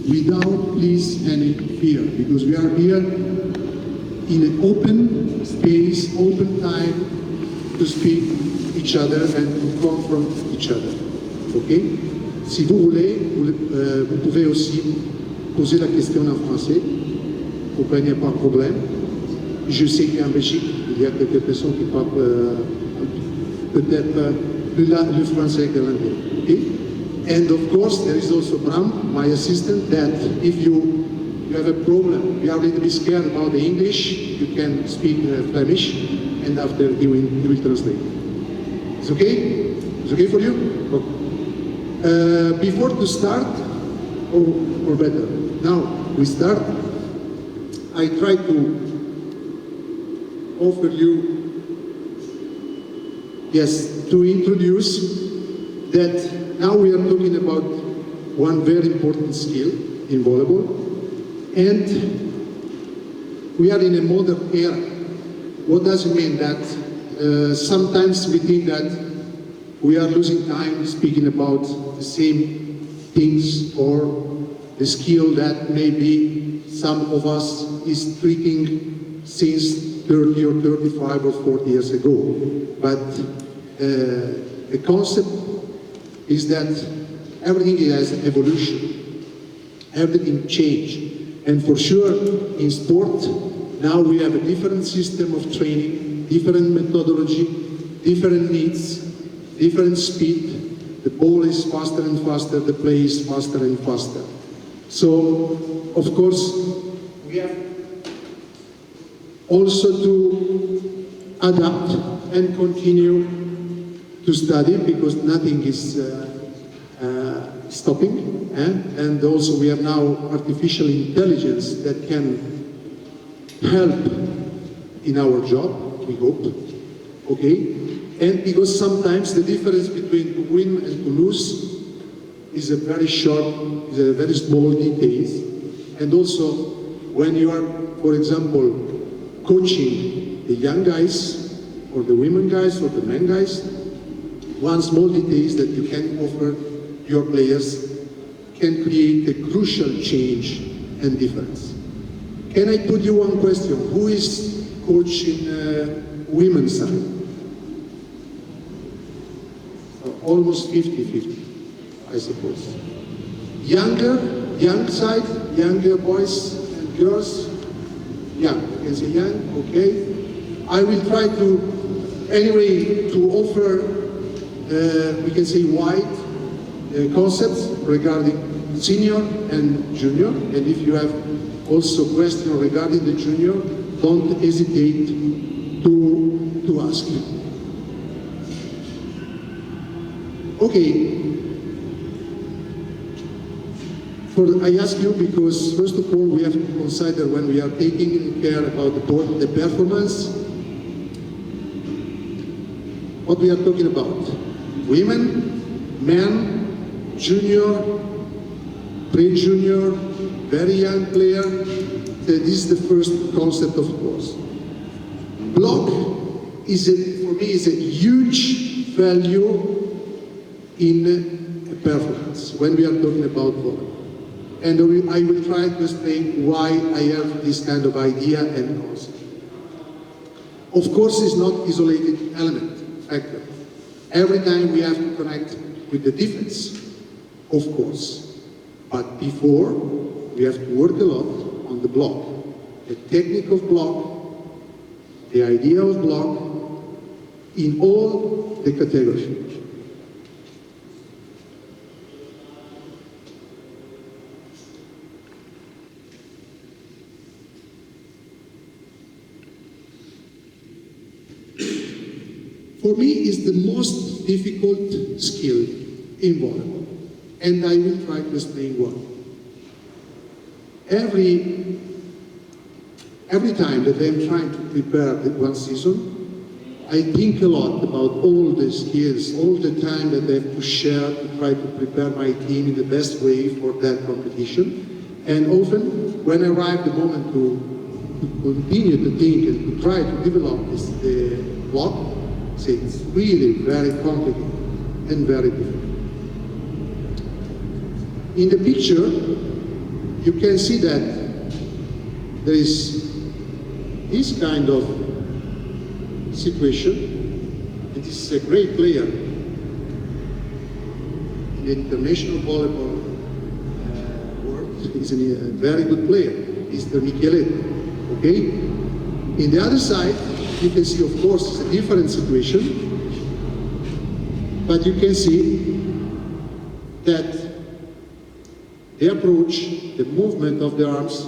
without please any fear, because we are here in an open space, open time to speak each other and to confront each other. Ok? Si vous voulez, vous pouvez aussi poser la question en français. Il n'y a pas de problème. Je sais qu'en Belgique, il y a quelques personnes qui parlent peut-être plus le français que l'anglais. Okay? And of course, there is also Bram, my assistant, that if you have a problem, you are a little bit scared about the English, you can speak Flemish, and after he will translate. It's okay? It's okay for you? Okay. Before to start, or better, now we start, I try to offer you, yes, to introduce that now we are talking about one very important skill in volleyball, and we are in a modern era. What does it mean? That sometimes we think that we are losing time speaking about the same things or the skill that maybe some of us is treating since 30 or 35 or 40 years ago. But the concept is that everything has evolution, everything changed. And for sure, in sport, now we have a different system of training, different methodology, different needs, different speed. The ball is faster and faster, the play is faster and faster. So, of course, we have also to adapt and continue to study, because nothing is stopping. And also we have now artificial intelligence that can help in our job, we hope. Okay? And because sometimes the difference between to win and to lose is a very short, is a very small details. And also when you are, for example, coaching the young guys or the women guys or the men guys, one small detail that you can offer your players can create a crucial change and difference. Can I put you one question? Who is coaching women's side? Almost 50-50, I suppose. Young side, younger boys and girls. Young, I can say young, okay. I will try to, anyway, to offer we can say wide concepts regarding senior and junior, and if you have also questions regarding the junior, don't hesitate to ask. Okay. I ask you because first of all we have to consider when we are taking care about the performance, what we are talking about. Women, men, junior, pre-junior, very young player. This is the first concept, of course. Block is for me is a huge value in a performance when we are talking about volleyball. And I will try to explain why I have this kind of idea and concept. Of course, it's not isolated element, factor. Every time we have to connect with the defense, of course. But before, we have to work a lot on the block. The technique of block, the idea of block, in all the categories. For me, it's the most difficult skill in volleyball, and I will try to explain why. Every time that I'm trying to prepare one season, I think a lot about all the skills, all the time that I have to share to try to prepare my team in the best way for that competition. And often, when I arrive the moment to continue to think and to try to develop the block, it's really very complicated and very difficult. In the picture, you can see that there is this kind of situation, and this is a great player in the international volleyball world. He's a very good player, Mr. Michele. Okay? In the other side, you can see, of course, it's a different situation, but you can see that the approach, the movement of the arms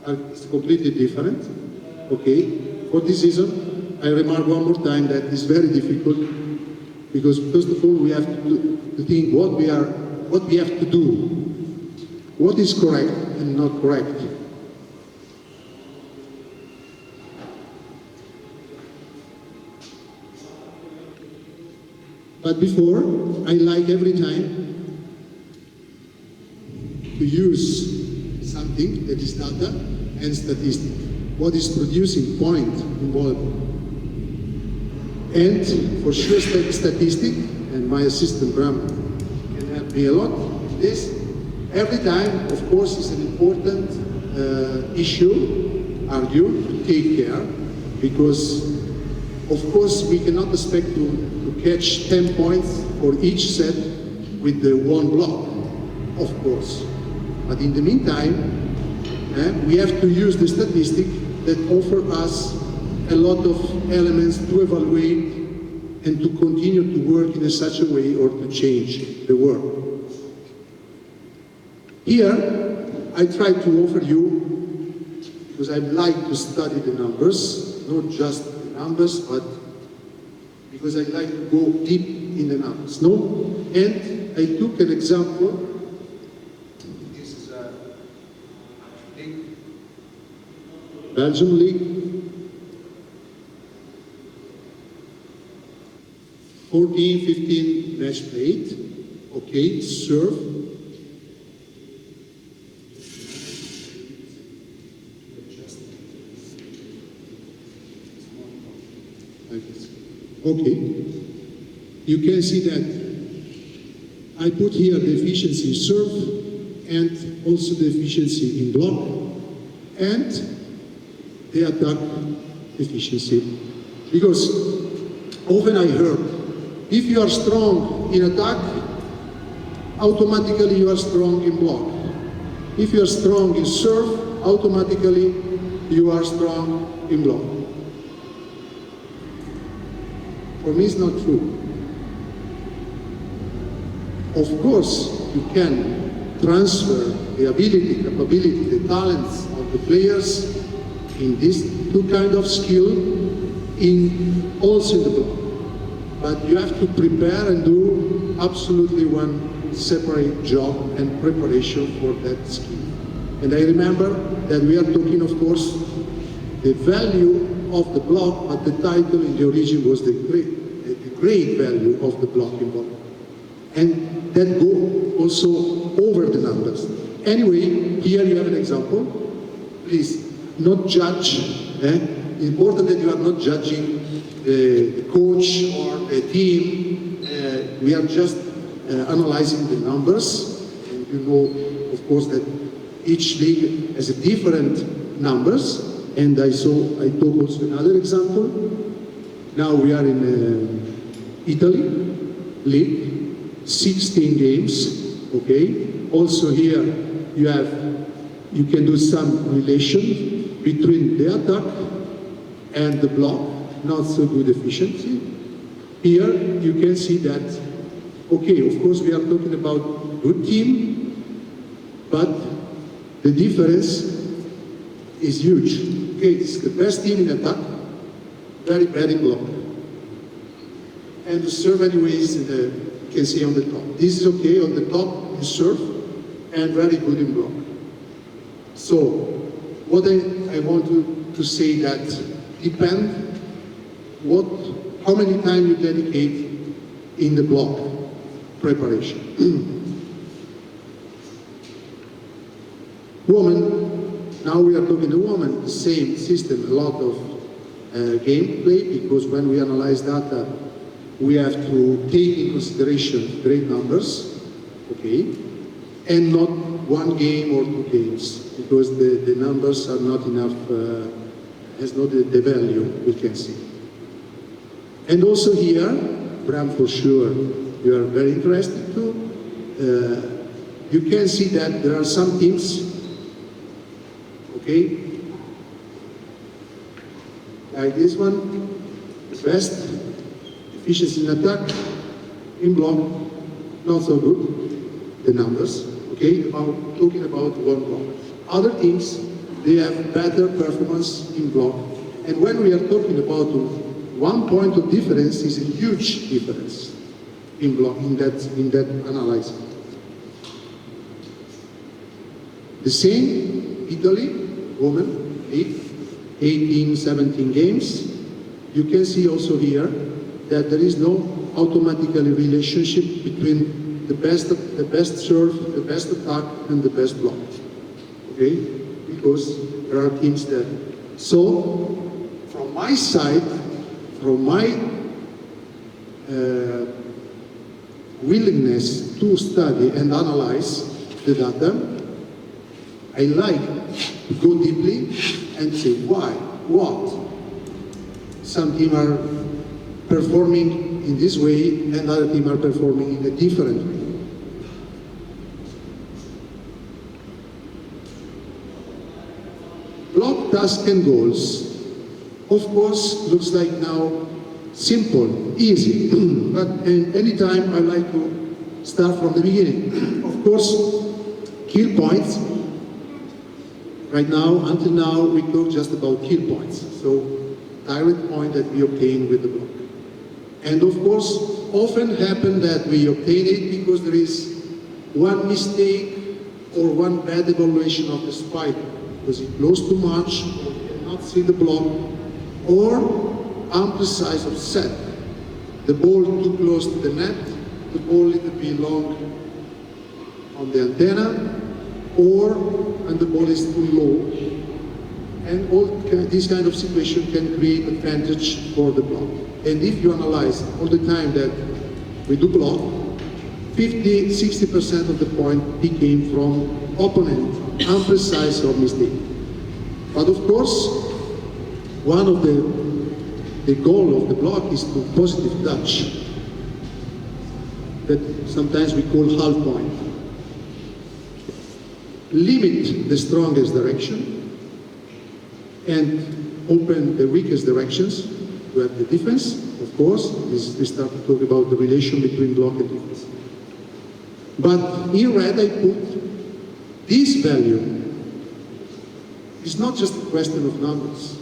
is completely different. Okay? For this reason, I remark one more time that it's very difficult, because first of all we have to think what we have to do, what is correct and not correct. But before, I like every time to use something that is data and statistic. What is producing point in volleyball? And for sure statistic, and my assistant Bram can help me a lot with this. Every time, of course, is an important issue, argue, to take care, because of course we cannot expect to catch 10 points for each set with the one block, of course. But in the meantime, we have to use the statistic that offer us a lot of elements to evaluate and to continue to work in such a way or to change the work. Here, I try to offer you, because I like to study the numbers, not just the numbers, but because I like to go deep in the numbers, no? And I took an example. This is a league, Belgium league. 14, 15 match played. Okay, serve. Okay, you can see that I put here the efficiency in serve and also the efficiency in block and the attack efficiency. Because often I heard, if you are strong in attack, automatically you are strong in block. If you are strong in serve, automatically you are strong in block. For me, it's not true. Of course, you can transfer the ability, capability, the talents of the players in these two kinds of skill also in the block. But you have to prepare and do absolutely one separate job and preparation for that skill. And I remember that we are talking, of course, the value of the block, but the title in the origin was the great value of the block in volleyball. And that go also over the numbers. Anyway, here you have an example. Please, not judge. Important that you are not judging the coach or the team. We are just analyzing the numbers. And you know, of course, that each league has a different numbers. And I took also another example. Now we are in Italy league, 16 games. Okay. Also here you can do some relation between the attack and the block. Not so good efficiency. Here you can see that. Okay, of course we are talking about good team, but the difference is huge. Okay, it's the best team in attack, very bad in block. And the serve anyways, you can see on the top. This is okay on the top in serve, and very good in block. So, what I want to say that depend how many time you dedicate in the block preparation. Woman. Now we are talking to women, the same system, a lot of gameplay, because when we analyze data, we have to take in consideration great numbers, okay? and not one game or two games, because the numbers are not enough, has not the value we can see. And also here, Bram, for sure, you are very interested too. You can see that there are some teams, okay, like this one, the best efficiency in attack, in block, not so good, the numbers, okay, talking about one block. Other teams, they have better performance in block, and when we are talking about 1 point of difference is a huge difference in block, in that analysis. The same, Italy, women, 18, 17 games. You can see also here that there is no automatically relationship between the best serve, the best attack, and the best block. Okay? Because there are teams that. So, from my side, from my willingness to study and analyze the data, I like to go deeply and say why, what. Some teams are performing in this way and other teams are performing in a different way. Block, task and goals. Of course, looks like now simple, easy, but anytime I like to start from the beginning. Of course, kill points. Right now, until now, we talk just about kill points. So, direct point that we obtain with the block. And of course, often happen that we obtain it because there is one mistake or one bad evaluation of the spider, because it blows too much, or cannot see the block, or imprecise of set. The ball too close to the net, the ball a little bit long on the antenna, and the ball is too low. And all this kind of situation can create advantage for the block. And if you analyze all the time that we do block, 50–60% of the point came from opponent, imprecise or mistake. But of course, one of the goal of the block is to positive touch, that sometimes we call half point. Limit the strongest direction and open the weakest directions to have the defense. Of course, we start to talk about the relation between block and defense. But in red I put this value. It's not just a question of numbers.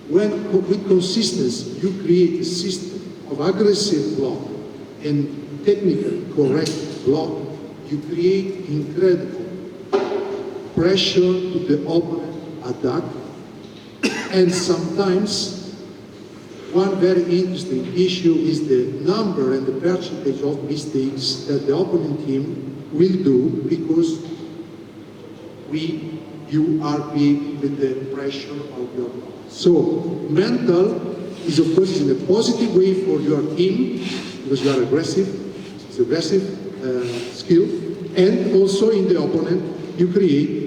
When with consistency you create a system of aggressive block and technically correct block, you create incredible pressure to the opponent attack, and sometimes one very interesting issue is the number and the percentage of mistakes that the opponent team will do because you are creating with the pressure of your block. So mental is of course in a positive way for your team because you are aggressive, it's aggressive skill, and also in the opponent you create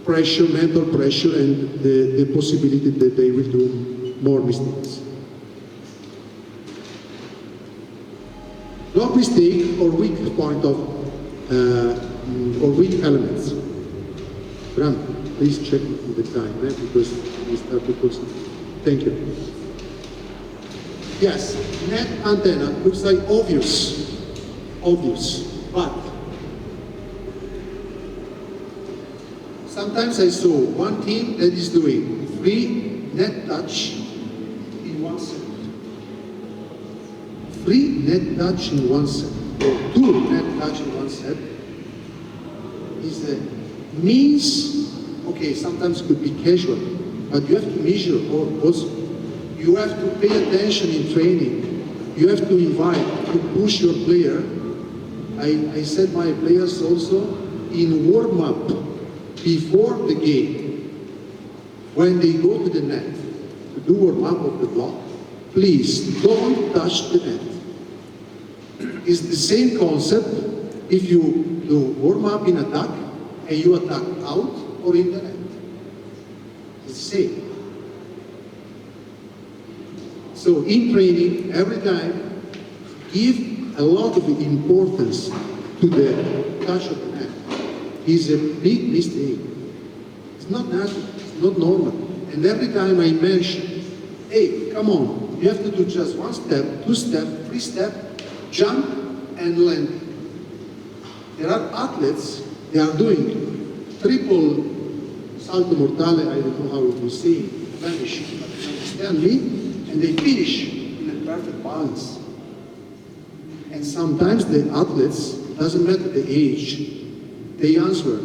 pressure, mental pressure, and the possibility that they will do more mistakes. Block mistake or weak point of or weak elements. Bram, please check the time because we start to close. Thank you. Yes, net antenna looks like obvious, but sometimes I saw one team that is doing 3 net touch in 1 set. 3 net touch in 1 set, or 2 net touch in 1 set is a means, okay, sometimes could be casual, but you have to measure also. You have to pay attention in training. You have to invite, to push your player. I said my players also in warm-up, before the game, when they go to the net to do warm-up of the block, please don't touch the net. It's the same concept if you do warm up in attack and you attack out or in the net. It's the same. So in training, every time, give a lot of importance to the touch of the net. It's a big mistake. It's not natural, it's not normal. And every time I mention, hey, come on, you have to do just 1 step, 2 step, 3 step, jump and land. There are athletes, they are doing triple salto mortale, I don't know how to say, vanish, but you understand me, and they finish in a perfect balance. And sometimes the athletes, doesn't matter the age, they answer,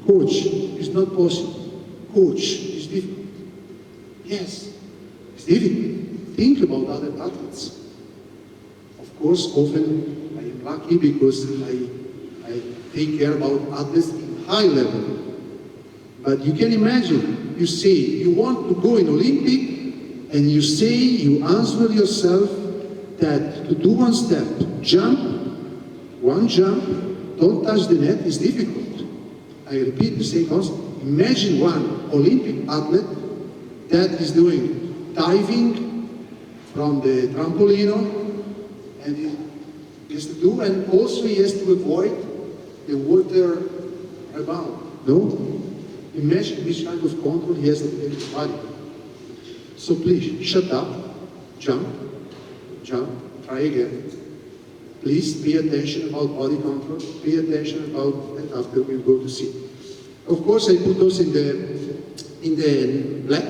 coach, it's not possible. Coach, it's difficult. Yes, it's difficult. Think about other athletes. Of course, often I am lucky because I take care about athletes in high level. But you can imagine, you say you want to go in Olympic, and you say, you answer yourself that to do 1 step, jump, 1 jump, don't touch the net is difficult. I repeat the same concept. Imagine one Olympic athlete that is doing diving from the trampolino, and he has to do, and also he has to avoid the water rebound. No? Imagine which kind of control he has in his body. So please, shut up, jump, try again. Please pay attention about body control, pay attention about, and after we'll go to see. Of course, I put those in the black.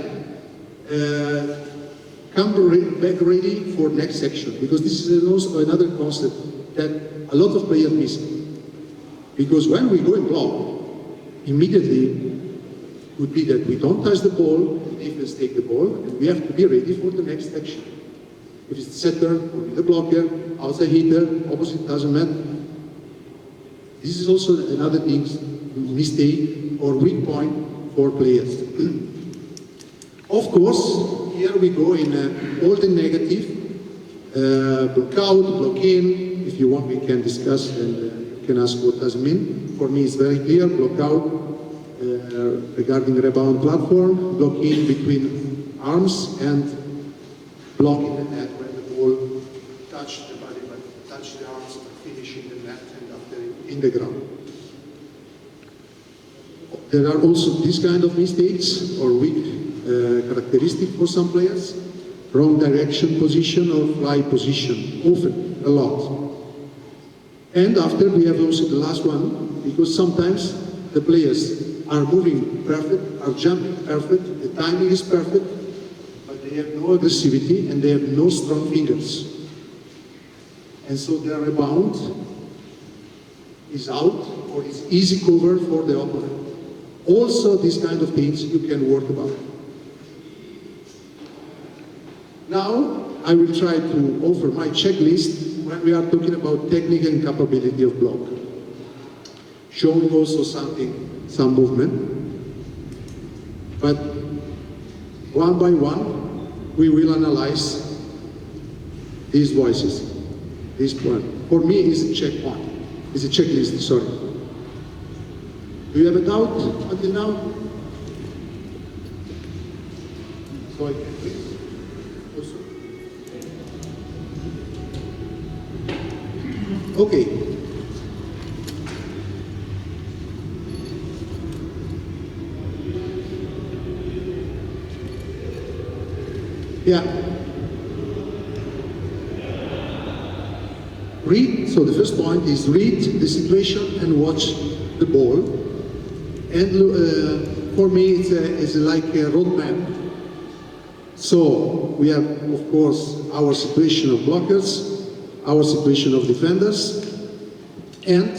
Come back ready for next section, because this is also another concept that a lot of players miss. Because when we go in block, immediately would be that we don't touch the ball, the defense take the ball, and we have to be ready for the next action. If it's the setter, or the blocker, outside hitter, opposite, doesn't matter. This is also another thing, mistake or weak point for players. Of course, here we go in all the negative, block out, block in. If you want, we can discuss and you can ask what does it mean. For me, it's very clear, block out regarding rebound platform, block in between arms, and block in the net when the ball touch the body, but touch the arms, but finish in the net and after in the ground. There are also these kind of mistakes or weak characteristic for some players. Wrong direction position or fly position, often, a lot. And after we have also the last one, because sometimes the players are moving perfect, are jumping perfect, the timing is perfect, but they have no aggressivity and they have no strong fingers. And so their rebound is out or is easy cover for the opponent. Also, these kind of things you can work about. Now, I will try to offer my checklist when we are talking about technique and capability of block. Showing also something, some movement. But one by one, we will analyze these voices. This one, for me, is a checkpoint. It's a checklist, sorry. Do you have a doubt until now? So I can please. Also. Okay. Yeah. Read, so the first point is read the situation and watch the ball. And for me, it's like a roadmap. So we have, of course, our situation of blockers, our situation of defenders, and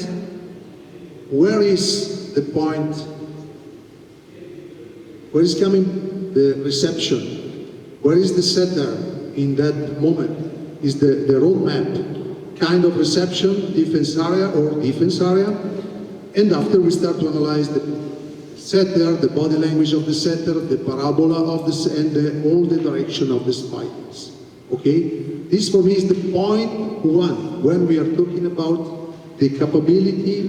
where is the point, where is coming the reception, where is the setter in that moment? Is the roadmap kind of reception, defense area or defense area? And after we start to analyze the setter, the body language of the setter, the parabola of the and all the direction of the spikes. Okay? This for me is the point one when we are talking about the capability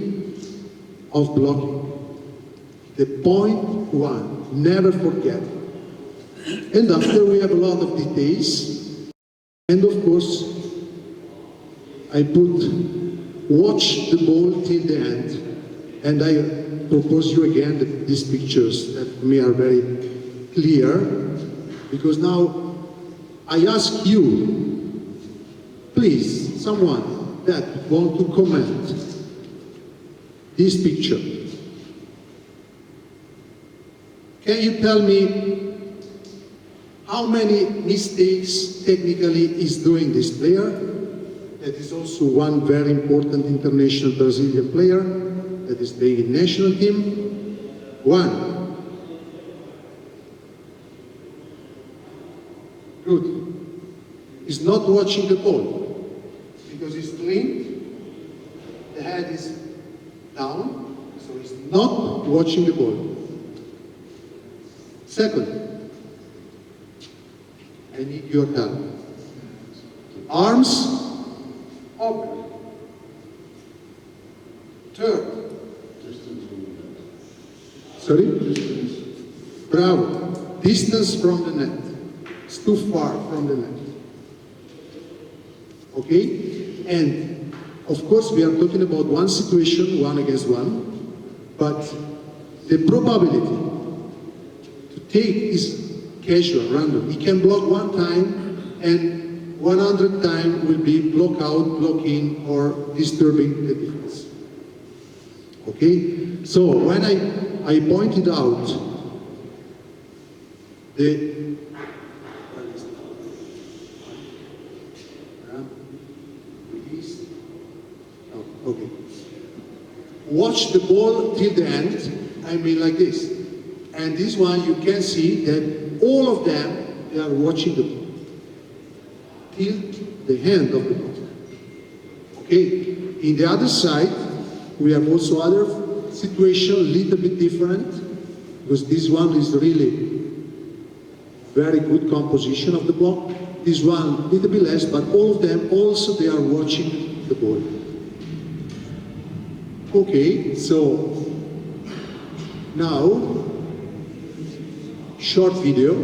of blocking. The point one, never forget. And after we have a lot of details, and of course, I put watch the ball till the end. And I propose you again that these pictures that for me are very clear, because now I ask you, please, someone that want to comment this picture. Can you tell me how many mistakes technically is doing this player? That is also one very important international Brazilian player that is playing in national team. One. Good. He's not watching the ball because he's blind, the head is down, so he's not watching the ball. Second, I need your help. Arms open. Third. Sorry? Bravo. Distance from the net. It's too far from the net. Okay? And of course we are talking about one situation, one against one, but the probability to take is casual, random. He can block one time and 100 times will be block out, block in, or disturbing the defense. Okay? So when I pointed out the okay. Watch the ball till the end, I mean like this. And this one you can see that all of them, they are watching the ball till the end of the ball. Okay, in the other side, we have also other situation, a little bit different, because this one is really very good composition of the block. This one a little bit less, but all of them also they are watching the ball. Okay, so now short video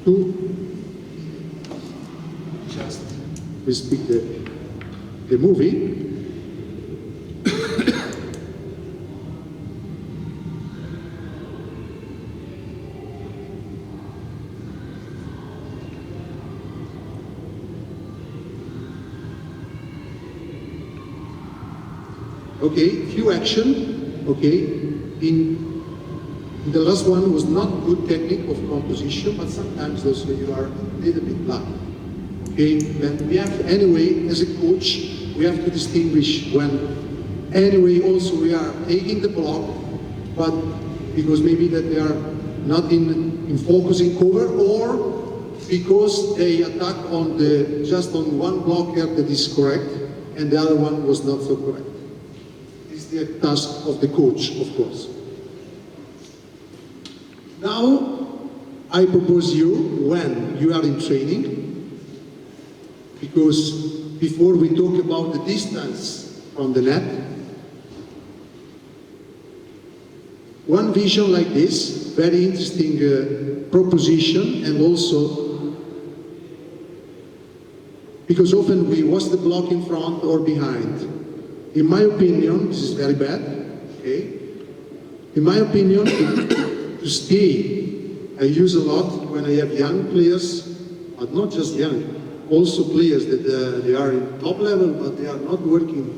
to just speak the movie. Okay, few action, okay, in the last one was not good technique of composition, but sometimes also you are a little bit lucky, okay, and we have, anyway, as a coach, we have to distinguish when, anyway, also we are taking the block, but because maybe that they are not in focusing cover, or because they attack on just on one blocker that is correct, and the other one was not so correct. The task of the coach, of course. Now, I propose you, when you are in training, because before we talk about the distance from the net, one vision like this, very interesting proposition, and also, because often we watch the block in front or behind. In my opinion, this is very bad, okay? In my opinion, to stay, I use a lot when I have young players, but not just young, also players that they are in top level, but they are not working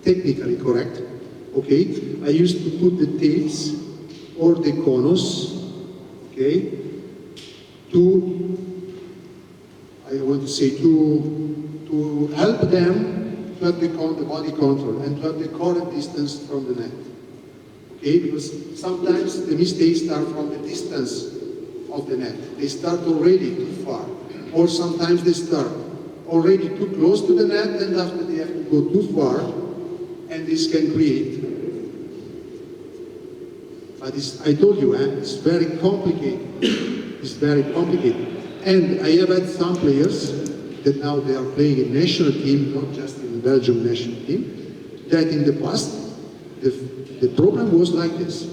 technically correct, okay? I used to put the tapes or the conos, okay? I want to say, to help them to have the body control and to have the correct distance from the net. Okay, because sometimes the mistakes start from the distance of the net. They start already too far, or sometimes they start already too close to the net, and after they have to go too far, and this can create. But I told you, it's very complicated. It's very complicated. And I have had some players that now they are playing in national team, not just in Belgium national team, that in the past, the problem was like this.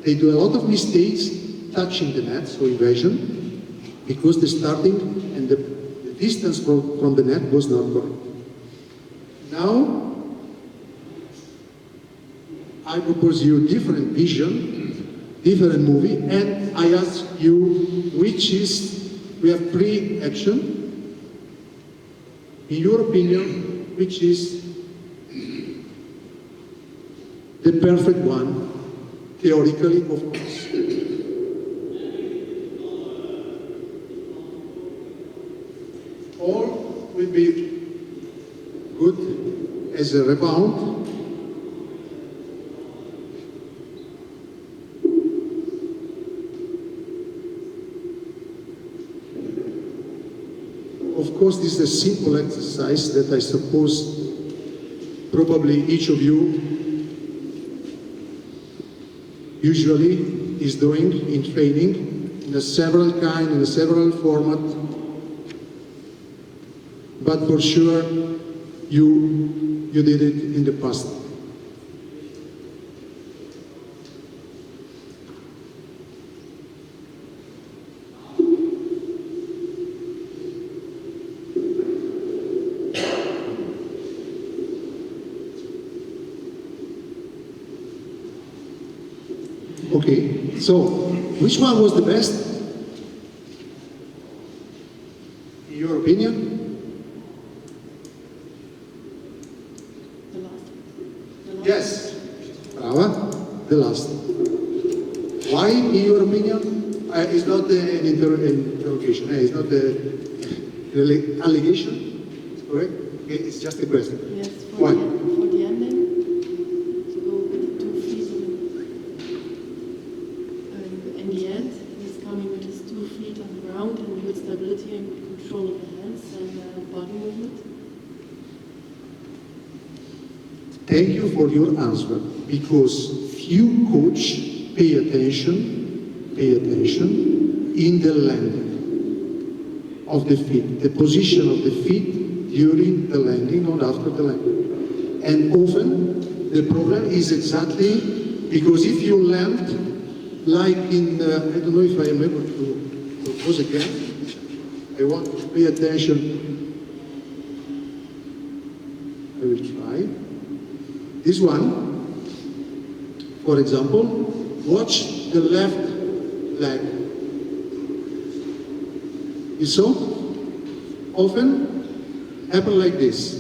They do a lot of mistakes touching the net, so evasion, because the starting and the distance from the net was not correct. Now, I propose you different vision, different movie, and I ask you which is, we have three action. In your opinion, which is the perfect one, theoretically, of course. All will be good as a rebound. Of course, this is a simple exercise that I suppose probably each of you usually is doing in training in a several format, but for sure you did it in the past. Okay, so which one was the best, in your opinion? The last. Yes, brava, the last. Why, in your opinion? It's not an interrogation, it's not an allegation, correct? Okay, it's just a question. Yes, Why? for the ending, to go with the 2 feet. In the end, he's coming with his 2 feet on the ground and with stability and control of the hands and body movement. Thank you for your answer, because few coach pay attention in the landing of the feet, the position of the feet during the landing or after the landing. And often the problem is exactly because if you land like in, I don't know if I am able to propose again, I want to pay attention, I will try. This one, for example, watch the left leg. You saw? Often happen like this.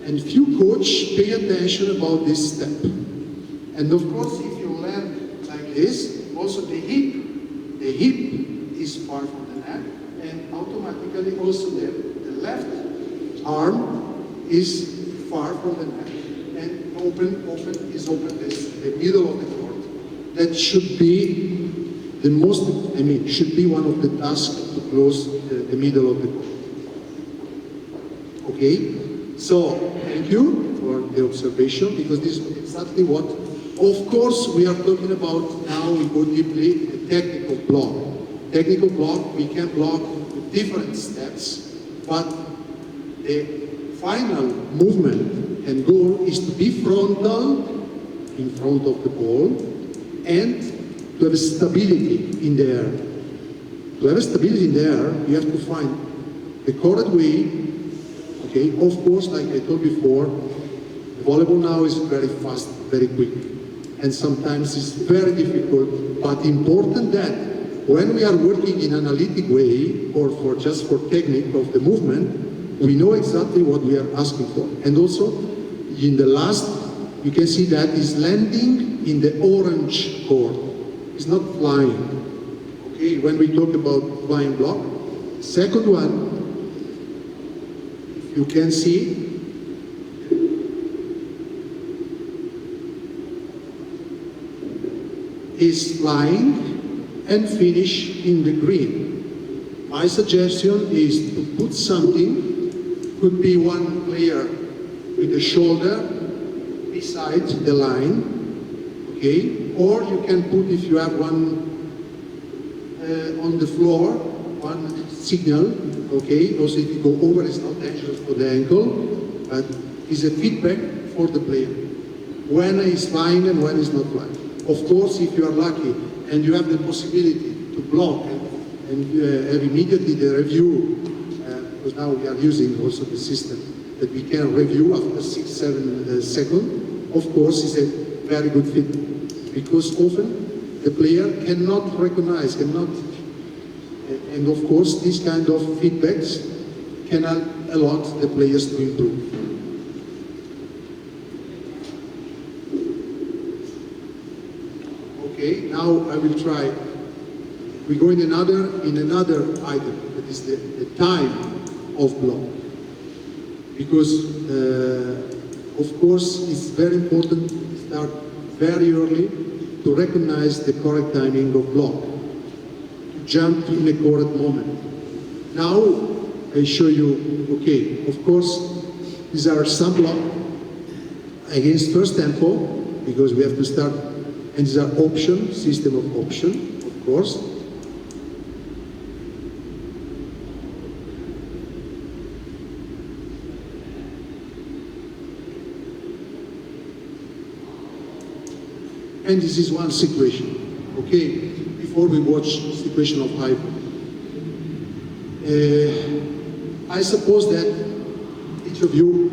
And few coach pay attention about this step. And of course, if you land like this, also the hip is far from the neck, and automatically also the left arm is far from the neck. And open this, the middle of the court. That should be the most, should be one of the tasks to close the middle of the court. Okay? So, thank you for the observation, because this is exactly what, of course, we are talking about now. We go deeply the technical block. Technical block, we can block with different steps, but the final movement and goal is to be frontal in front of the ball and to have stability in the air. To have stability in the air, you have to find the correct way. Okay, of course, like I told before, volleyball now is very fast, very quick, and sometimes it's very difficult, but important that when we are working in an analytic way or for just for technique of the movement, we know exactly what we are asking for. And also, in the last, you can see that is landing in the orange court. It's not flying. Okay, when we talk about flying block. Second one, you can see is flying and finish in the green. My suggestion is to put something. Could be one player with the shoulder beside the line, okay? Or you can put, if you have one on the floor, one signal, okay? Also if you go over, it's not dangerous for the ankle, but it's a feedback for the player. When he's flying and when he's not flying. Of course, if you are lucky and you have the possibility to block and have immediately the review, because now we are using also the system that we can review after 6-7 seconds, of course it's a very good feedback. Because often the player cannot recognize, and of course these kind of feedbacks can help a lot the players to improve. Okay, now I will try. We go in another item, that is the time of block. Because of course it's very important to start very early to recognize the correct timing of block, to jump in the correct moment. Now I show you, okay, of course these are some block against first tempo, because we have to start. And these are option, system of option, of course. And this is one situation, okay? Before we watch situation of hyper. I suppose that each of you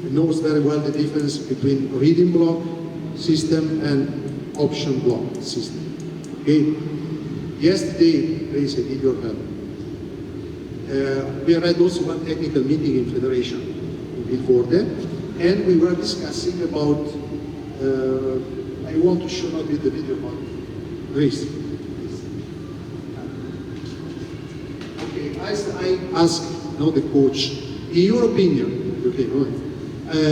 knows very well the difference between reading block system and option block system. Okay. Yesterday, please, I need your help. We had also one technical meeting in Federation before that, and we were discussing about. I want to show not with the video, but Grace. Okay, I ask now the coach. In your opinion, okay,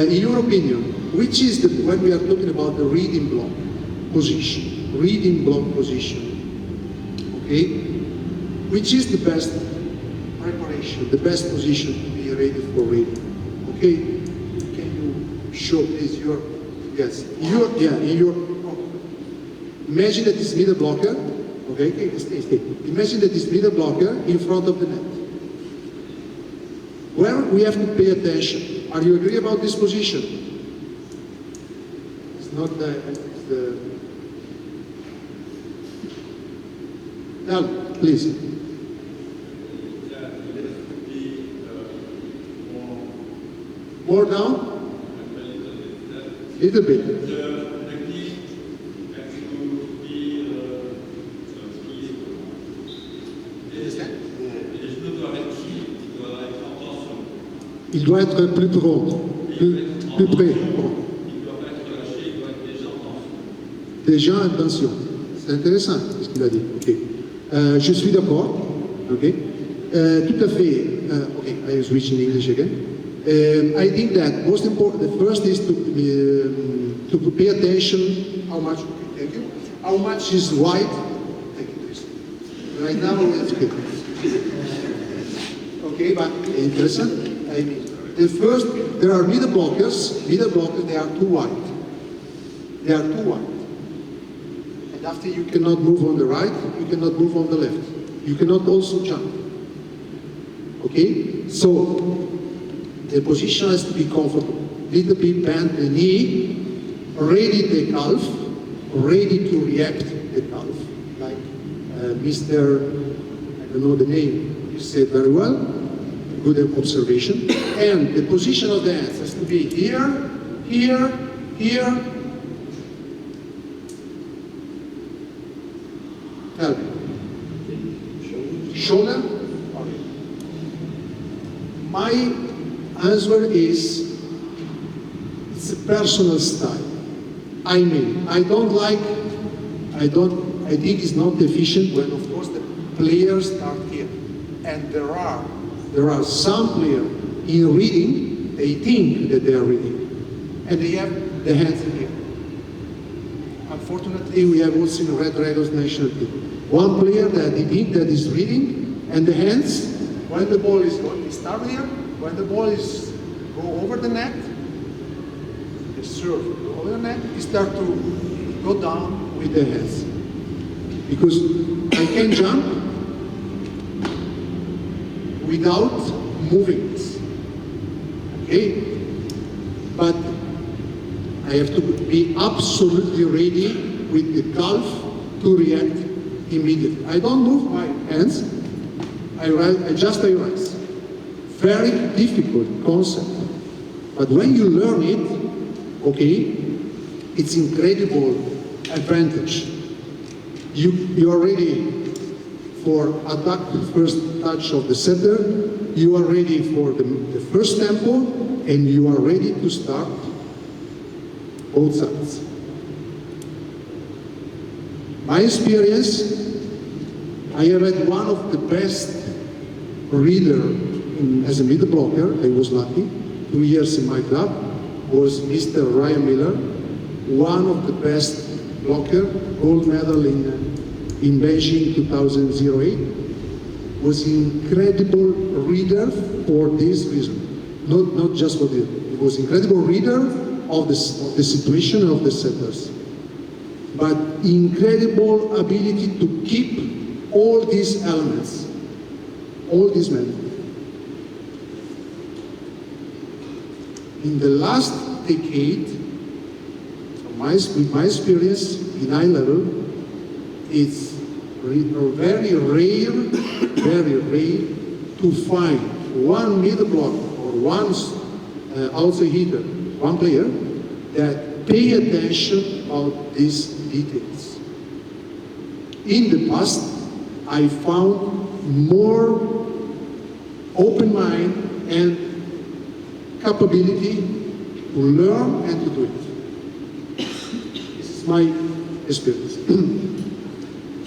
in your opinion, which is the when we are talking about the reading block position, okay? Which is the best preparation, the best position to be ready for reading, okay? Can you show please your, yes, in your, imagine that this middle blocker, okay, stay. Imagine that this middle blocker in front of the net. Where we have to pay attention. Are you agree about this position? It's not the Now, please. More down? Little bit. Il doit être plus prompt, plus près. Déjà en tension. C'est intéressant ce qu'il a dit. Okay. Je suis d'accord. Okay. Tout à fait. Okay, I switch in English again. I think that most important, the first is to pay attention how much. Thank you. How much is wide? Thank you, please. Right now it's good. Okay, but interesting. I mean, the first, there are middle blockers, they are too wide. They are too wide. And after you cannot move on the right, you cannot move on the left. You cannot also jump. Okay? So, the position has to be comfortable. Little bit bend the knee, ready the calf, ready to react the calf. Like Mr. I don't know the name, you said very well. Good observation. And the position of the hands has to be here, here, here. Tell me. Shoulder? Okay. My answer is, it's a personal style. I mean, I think it's not efficient when, of course, the players start here. And there are some players in reading, they think that they are reading, and they have the hands in here. Unfortunately, we have also in Red Raiders national team. One player that they think that is reading, and the hands, when the ball is going, they start here, when the ball is go over the net, they serve over the net, they start to go down with the hands. Because I can jump, without moving it. Okay? But I have to be absolutely ready with the calf to react immediately. I don't move my hands, I just rise. Very difficult concept. But when you learn it, okay, it's incredible advantage. You are ready for attack, first touch of the setter, you are ready for the first tempo, and you are ready to start both sides. My experience, I have had one of the best reader as a middle blocker. I was lucky. 2 years in my club was Mr. Ryan Miller, one of the best blocker, gold medal in Beijing 2008. Was incredible reader for this reason. Not just for this. He was incredible reader of the situation of the setters, but incredible ability to keep all these elements, all these methods. In the last decade, with my experience in high level, it's very rare to find one middle block or one outside hitter, one player that pay attention about these details. In the past, I found more open mind and capability to learn and to do it. This is my experience.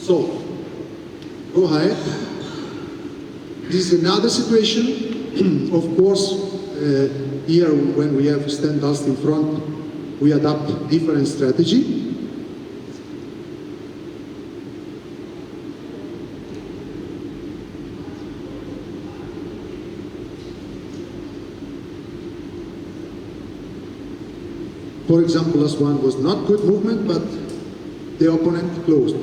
So, go ahead. This is another situation. Of course, here when we have standouts in front, we adopt different strategy. For example, last one was not good movement, but the opponent closed.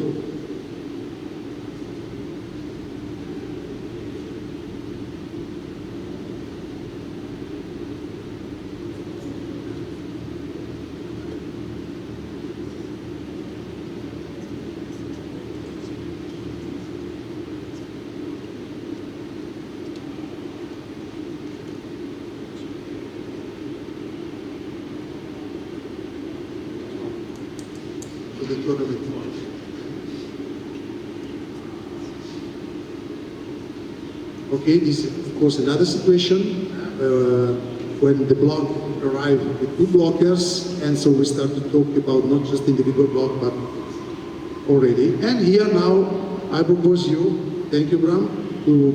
The tournament. Okay, this is of course another situation when the block arrived with two blockers, and so we start to talk about not just individual block but already. And here now I propose you, thank you Bram, to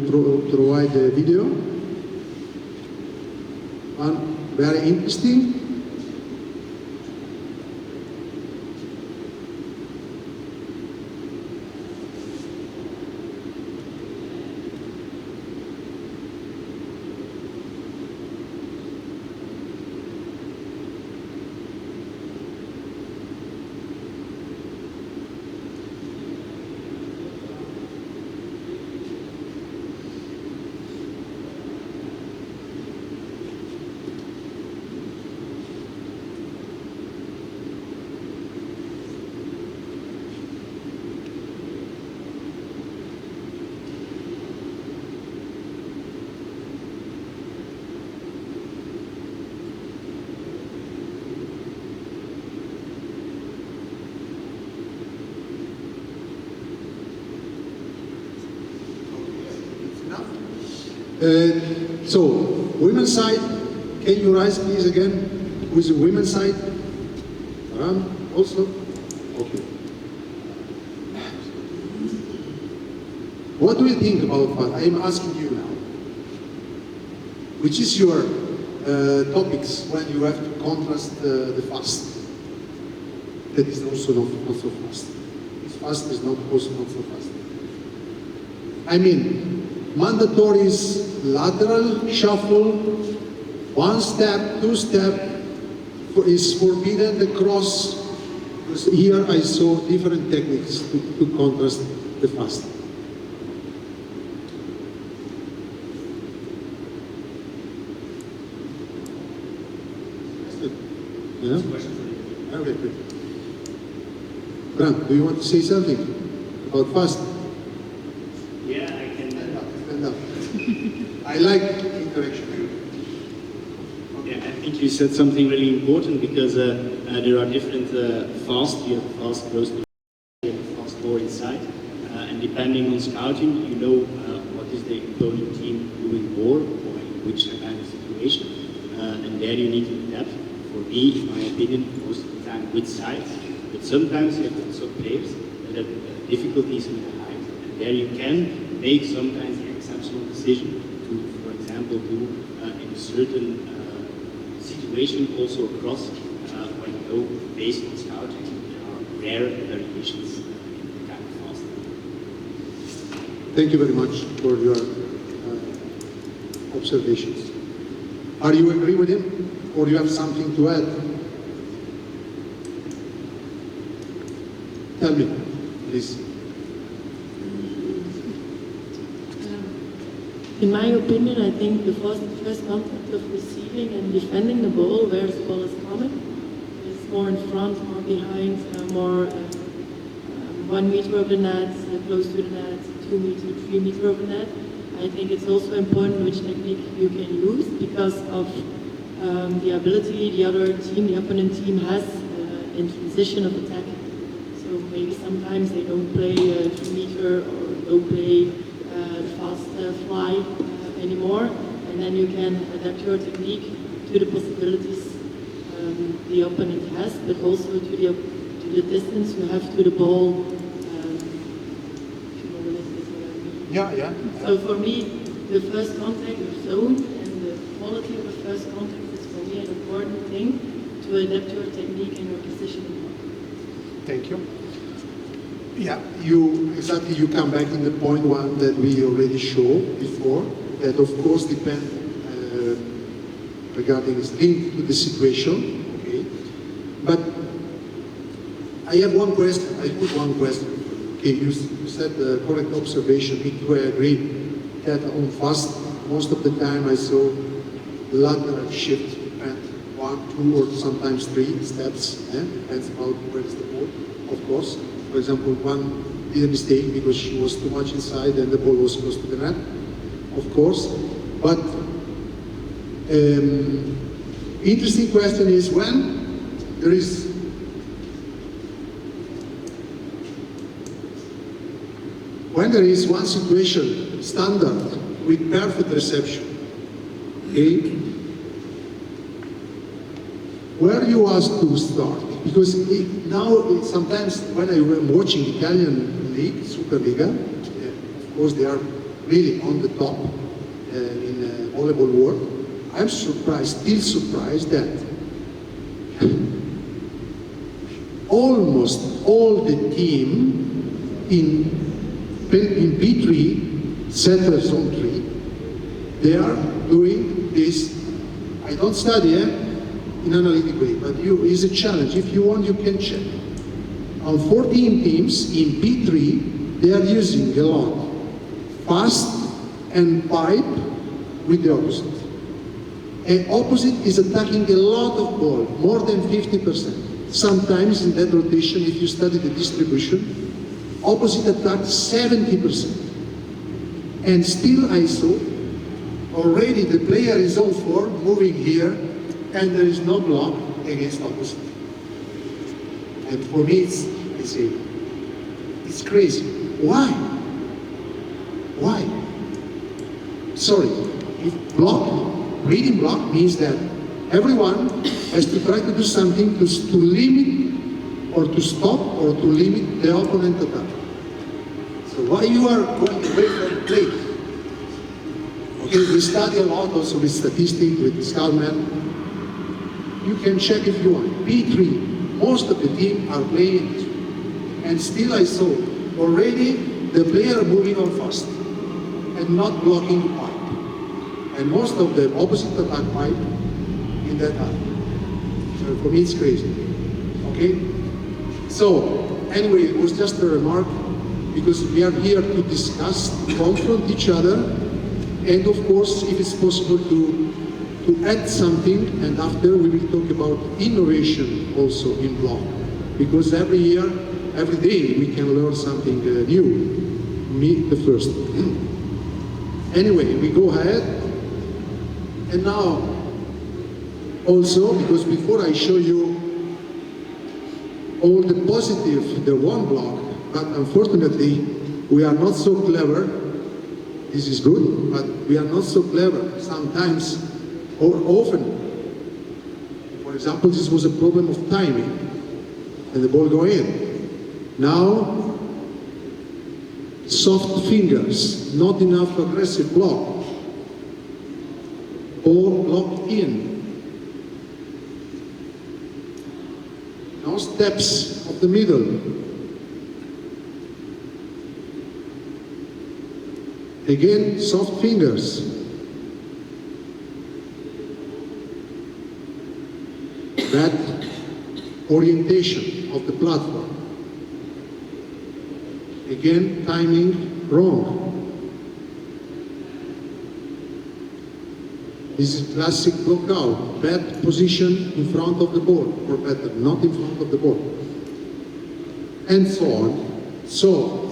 provide the video. One very interesting. So, women's side, can you rise please again with the women's side? Also? Okay. What do you think about that? I'm asking you now. Which is your topics when you have to contrast the fast? That is also not so fast. This fast is not also not so fast. I mean, mandatory is lateral shuffle, one step, two step is forbidden, the cross. Here I saw different techniques to contrast the fast. Yeah? Okay, good. Bram, do you want to say something about fast? Yeah, I can. Stand up. I like interaction. Yeah, I think you said something really important because there are different fast. You have fast close to, you have fast more inside, and depending on scouting, you know what is the opponent team doing more or in which kind of situation, and there you need to adapt. For me, in my opinion, most of the time with sides, but sometimes you have also players that have difficulties with the height, and there you can make sometimes the exceptional decision to, for example, do in a certain situation also across when you know based on scouting there are rare variations in the kind of fast. Thank you very much for your observations. Are you agree with him, or you have something to add? Tell me, please. In my opinion, I think the first contact of receiving and defending the ball, where the ball is coming, is more in front, more behind, more 1 meter over the net, close to the net, 2 meter, 3 meter over the net. I think it's also important which technique you can use because of the ability the other team, the opponent team has in transition of attack. So maybe sometimes they don't play 3 meter or don't play fast fly anymore, and then you can adapt your technique to the possibilities the opponent has, but also to the distance you have to the ball. If you know what it is, what I mean. Yeah. So for me, the first contact, the zone, and the quality of the first contact is for me an important thing to adapt your technique and your positioning. Thank you. Yeah, you come back in the point one that we already showed before, that of course depend regarding is linked to the situation, okay? But I have one question, I put one question. Okay, you said the correct observation, me too, I agree, that on fast, most of the time I saw lateral shift, and 1, 2, or sometimes 3 steps, depends about where is the ball, of course. For example, one did a mistake because she was too much inside and the ball was close to the net, of course. But interesting question is when there is one situation standard with perfect reception, okay, where you ask to start. Because now, sometimes when I am watching Italian league, Superliga, of course they are really on the top in the volleyball world, I'm surprised, still surprised that almost all the team in B3, center zone 3, they are doing this. I don't study, in analytic way, but it's a challenge. If you want, you can check. On 14 teams in P3, they are using a lot fast and pipe with the opposite. And opposite is attacking a lot of ball, more than 50%. Sometimes in that rotation, if you study the distribution, opposite attacks 70%. And still I saw already the player is on 4, moving here, and there is no block against opposite. And for me, it's crazy. Why? Why? Sorry, if reading block means that everyone has to try to do something to limit or to stop or to limit the opponent attack. So why you are going away from play? Okay, we study a lot also with statistics, with Skalman. You can check if you want. P3, most of the team are playing this way. And still I saw already the player moving on fast and not blocking the pipe. And most of the opposite attack pipe in that half. So for me it's crazy. Okay? So, anyway, it was just a remark because we are here to discuss, to confront each other, and of course, if it's possible to to add something, and after we will talk about innovation also in block, because every year, every day we can learn something new. Me the first. Anyway, we go ahead, and now also, because before I show you all the positive, the one block, but unfortunately we are not so clever. This is good, but we are not so clever sometimes or often. For example, this was a problem of timing, and the ball go in. Now, soft fingers, not enough aggressive block, or block in. Now steps of the middle. Again, soft fingers. That orientation of the platform. Again, timing wrong. This is classic block out. Bad position in front of the ball, or better, not in front of the ball. And so on. So,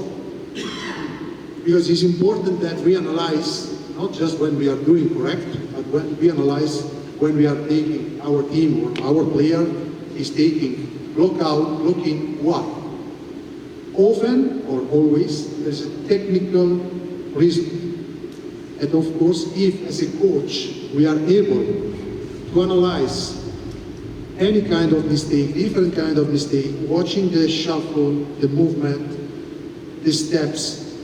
because it's important that we analyze, not just when we are doing correct, but when we analyze when we are taking our team or our player is taking block out, block in, why? Often or always, there's a technical reason. And of course, if as a coach, we are able to analyze any kind of mistake, different kind of mistake, watching the shuffle, the movement, the steps.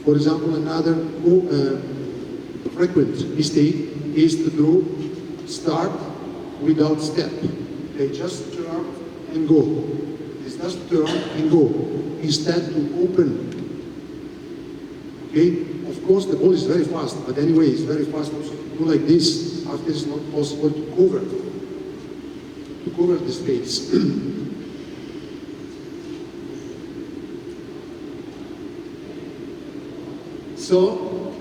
For example, another frequent mistake is to do start without step. They just turn and go. It's just turn and go, instead to open. Okay? Of course, the ball is very fast, but anyway, it's very fast also to do like this, after it's not possible to cover the space. So,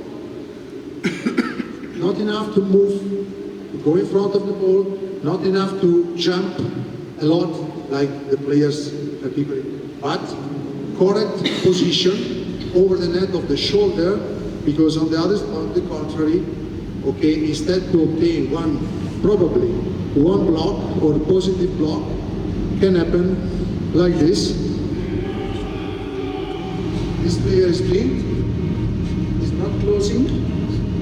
not enough to move, to go in front of the ball, not enough to jump a lot, like the players particularly, but correct position over the net of the shoulder, because on the contrary, okay, instead to obtain probably one block or positive block, can happen like this. This player is clean. Not closing,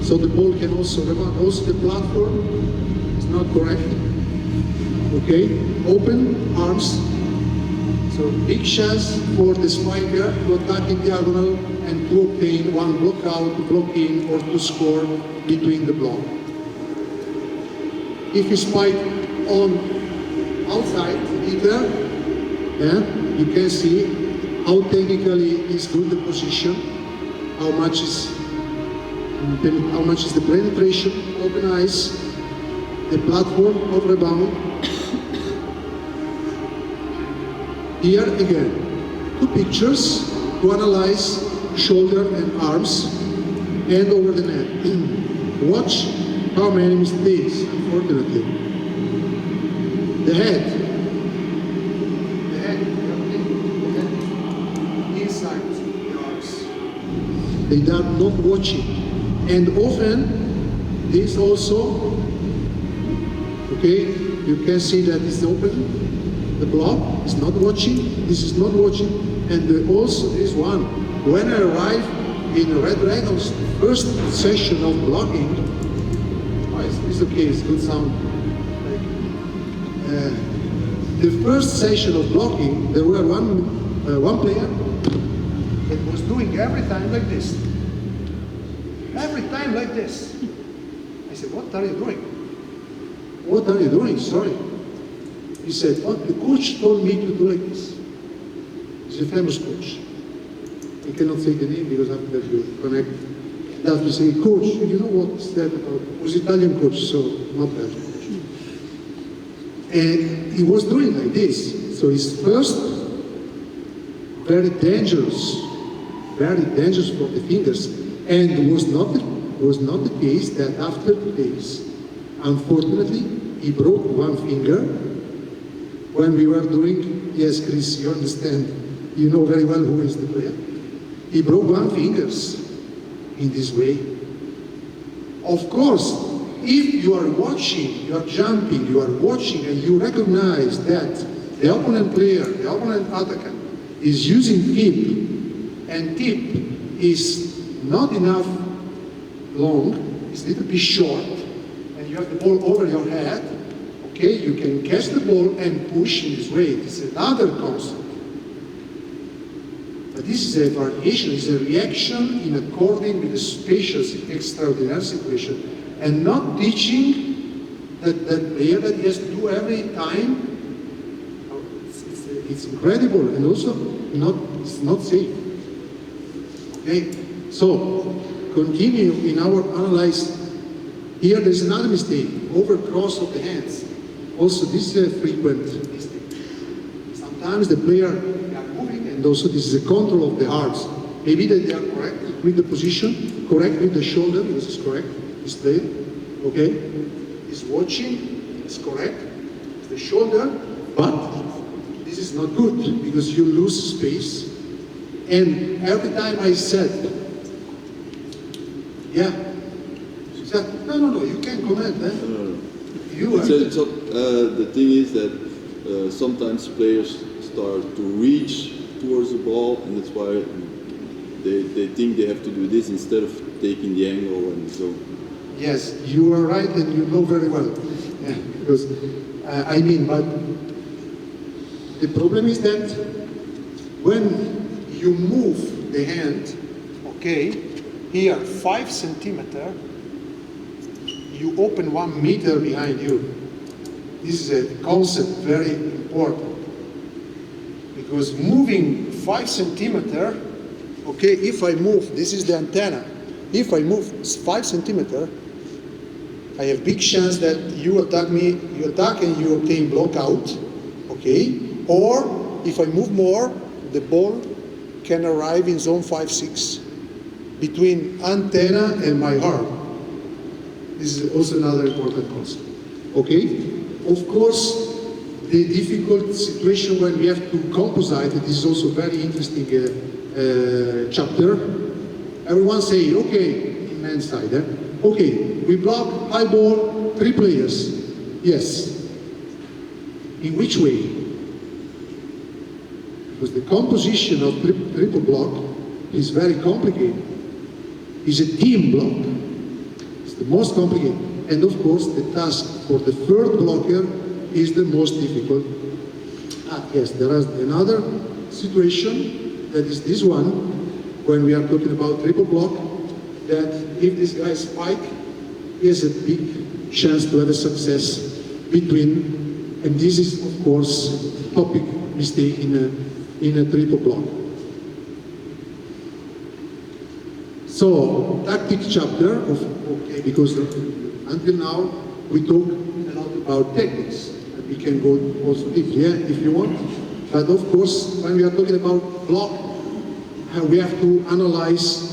so the ball can also rebound. Also the platform is not correct. Okay, open arms. So big chance for the spiker to attack in diagonal and to obtain one block out, block in, or to score between the block. If you spike on outside either, you can see how technically is good the position, how much is the penetration, open eyes, the platform of rebound. Here again, two pictures to analyze shoulder and arms and over the net. Watch how many mistakes, unfortunately. The head inside the arms. They are not watching. And often, this also, okay, you can see that it's open, the block is not watching, this is not watching, and also this one. When I arrive in Red Dragon's first session of blocking, it's okay, it's good sound. The first session of blocking, there were one player that was doing every time like this. Every time like this. I said, what are you doing? What are you doing? Sorry. He said, what? The coach told me to do like this. He's a famous coach. I cannot say the name because after you connect. He has to say, coach, you know what's that about? He was Italian coach, so not bad coach. And he was doing like this. So his first, very dangerous for the fingers. And was not the case that after 2 days Unfortunately, he broke one finger when we were doing, yes, Chris, you understand, you know very well who is the player. He broke one finger in this way. Of course, if you are watching, you are jumping, you are watching, and you recognize that the opponent player, the opponent attacker, is using tip, and tip is not enough long, it's a little bit short, and you have the ball over your head, okay, you can catch the ball and push in this way. It's another concept. But this is a variation, it's a reaction in according with the spatial extraordinary situation, and not teaching that player that he has to do every time. It's incredible, and also it's not safe. Okay, so continue in our analysis. Here there's another mistake, over cross of the hands. Also this is a frequent mistake. Sometimes the player they are moving, and also this is a control of the hearts. Maybe that they are correct with the position, correct with the shoulder, this is correct, this player, okay? Is watching, it's correct, it's the shoulder, but this is not good because you lose space. And every time I said, yeah, she said, no, you can comment. You are. The thing is that sometimes players start to reach towards the ball, and that's why they think they have to do this instead of taking the angle and so. Yes, you are right, and you know very well. Yeah, because but the problem is that when you move the hand, okay, here 5 centimeters, you open 1 meter behind you. This is a concept very important. Because moving 5 centimeters, okay, if I move, this is the antenna, if I move 5 centimeters, I have big chance that you attack me, you attack and you obtain block out, okay? Or if I move more, the ball can arrive in zone 5-6 between antenna and my arm. This is also another important concept. Okay? Of course, the difficult situation when we have to composite, this is also very interesting chapter. Everyone say, okay, in men's side, okay, we block high ball, 3 players. Yes. In which way? Because the composition of triple block is very complicated. It's a team block. It's the most complicated. And of course, the task for the third blocker is the most difficult. Yes, there is another situation, that is this one, when we are talking about triple block, that if this guy spike, he has a big chance to have a success between, and this is of course topic mistake in a triple block. So, tactic chapter, okay, because until now we talk a lot about techniques. We can go also deep here if you want. But of course, when we are talking about block, we have to analyze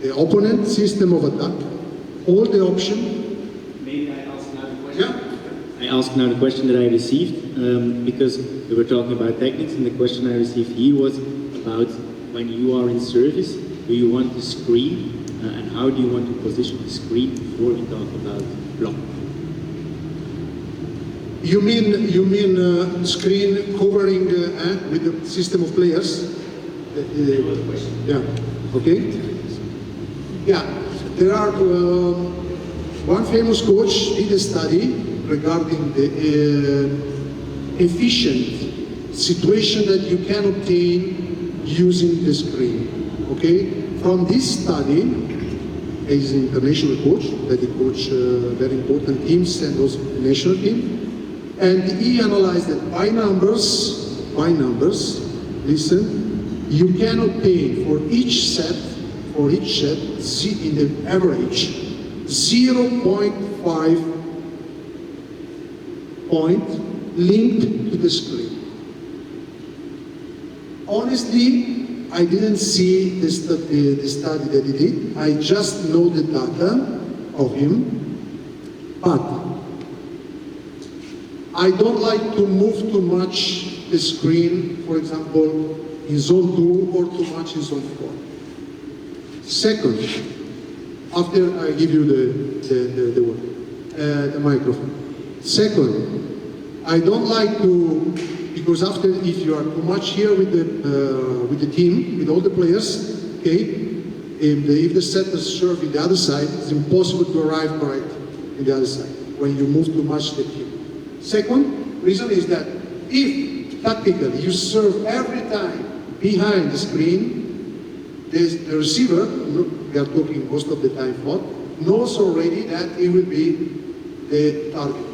the opponent system of attack, all the options. Maybe I ask now the question. Yeah. I ask now the question that I received because we were talking about techniques, and the question I received here was about when you are in service, do you want to screen and how do you want to position the screen before we talk about block? You mean screen covering with the system of players? Yeah. Okay. Yeah. There are one famous coach did a study regarding the efficient situation that you can obtain using the screen. Okay. From this study, he's an international coach that he coached very important teams and also the national team. And he analyzed that by numbers, listen, you can obtain for each set, see in the average, 0.5 point linked to the screen. Honestly, I didn't see the study that he did. I just know the data of him. But I don't like to move too much the screen, for example, in zone 2 or too much in zone 4. Second, after I give you the microphone. Second, I don't like to, because after if you are too much here with the team, with all the players, okay, if the setter serve in the other side, it's impossible to arrive correct in the other side when you move too much the team. Second reason is that if tactically you serve every time behind the screen, the receiver, we are talking most of the time for, knows already that it will be the target.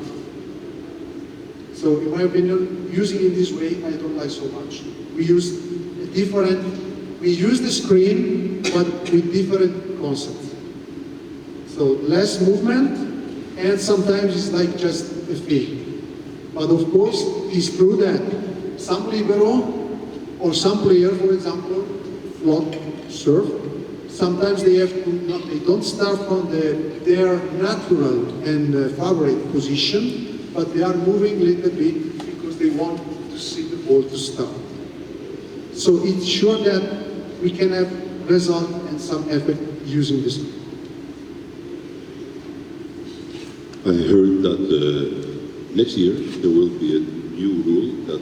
So in my opinion, using it this way, I don't like so much. We use the screen, but with different concepts. So less movement, and sometimes it's like just a fake. But of course, it's true that some libero or some player, for example, block, serve, sometimes they don't start from their natural and favorite position, but they are moving a little bit because they want to see the ball to start. So it's sure that we can have result and some effect using this. I heard that next year there will be a new rule that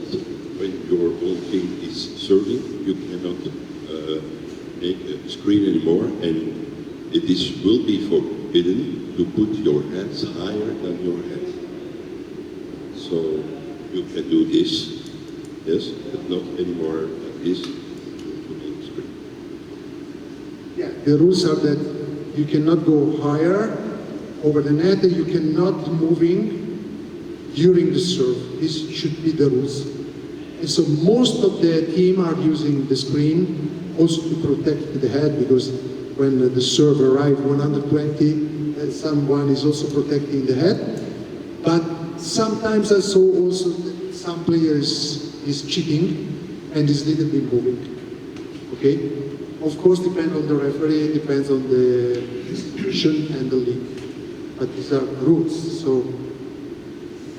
when your own team is serving, you cannot make a screen anymore, and it will be forbidden to put your hands higher than your head. So you can do this, yes, but not anymore like this to make a screen. Yeah, the rules are that you cannot go higher over the net, and you cannot moving during the serve. This should be the rules. And so most of the team are using the screen also to protect the head, because when the serve arrives 120, someone is also protecting the head. But sometimes I saw also that some players is cheating and is little bit moving. Okay? Of course, depends on the referee, depends on the institution and the league. But these are rules. So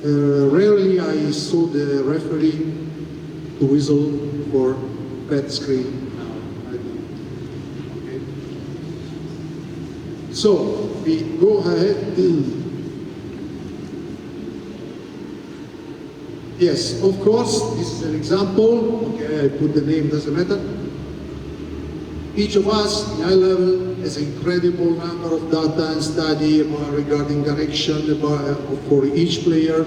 rarely I saw the referee to whistle for bad screen. Okay. So we go ahead. Yes, of course, this is an example. Okay, I put the name, doesn't matter. Each of us in high level has an incredible number of data and study regarding direction for each player,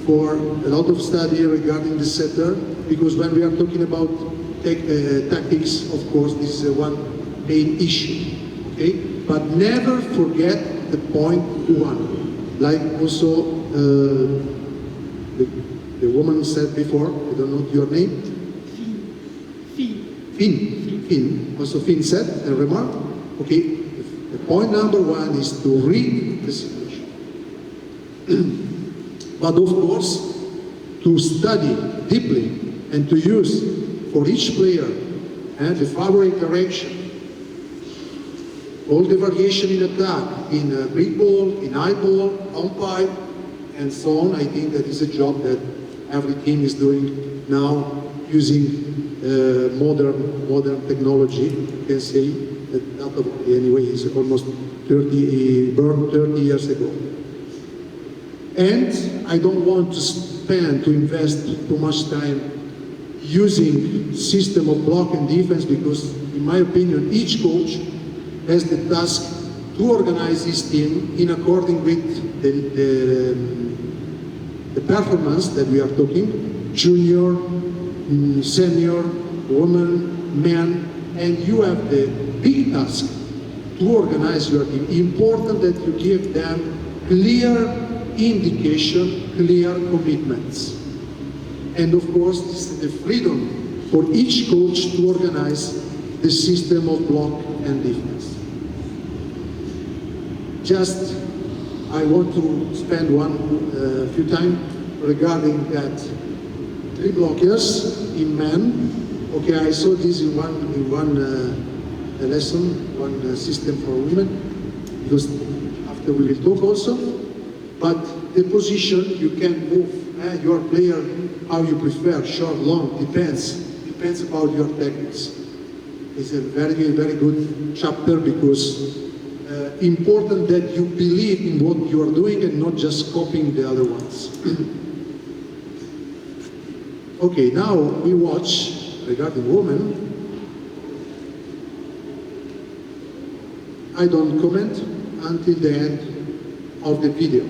for a lot of study regarding the setter, because when we are talking about tactics, of course, this is one main issue. Okay, but never forget the point one. Like also the woman said before, I don't know your name. Finn. Also Finn said a remark. Okay, the point number one is to read the situation. But of course, to study deeply and to use for each player the favorite direction, all the variation in attack, in big ball, in high ball, on pipe, and so on. I think that is a job that every team is doing now, using modern technology. You can say that anyway is almost 30 years ago. And I don't want to invest too much time using system of block and defense, because in my opinion each coach has the task to organize his team in according with the performance that we are talking, junior, senior, woman, man, and you have the big task to organize your team. Important that you give them clear indication, clear commitments. And of course, this is the freedom for each coach to organize the system of block and defense. Just, I want to spend few time regarding that. 3 blockers in men. Okay, I saw this in one lesson, one system for women, because after we will talk also. But the position, you can move your player, how you prefer, short, long, depends about your techniques. It's a very, very good chapter because important that you believe in what you are doing and not just copying the other ones. Okay, now we watch, regarding women, I don't comment until the end of the video.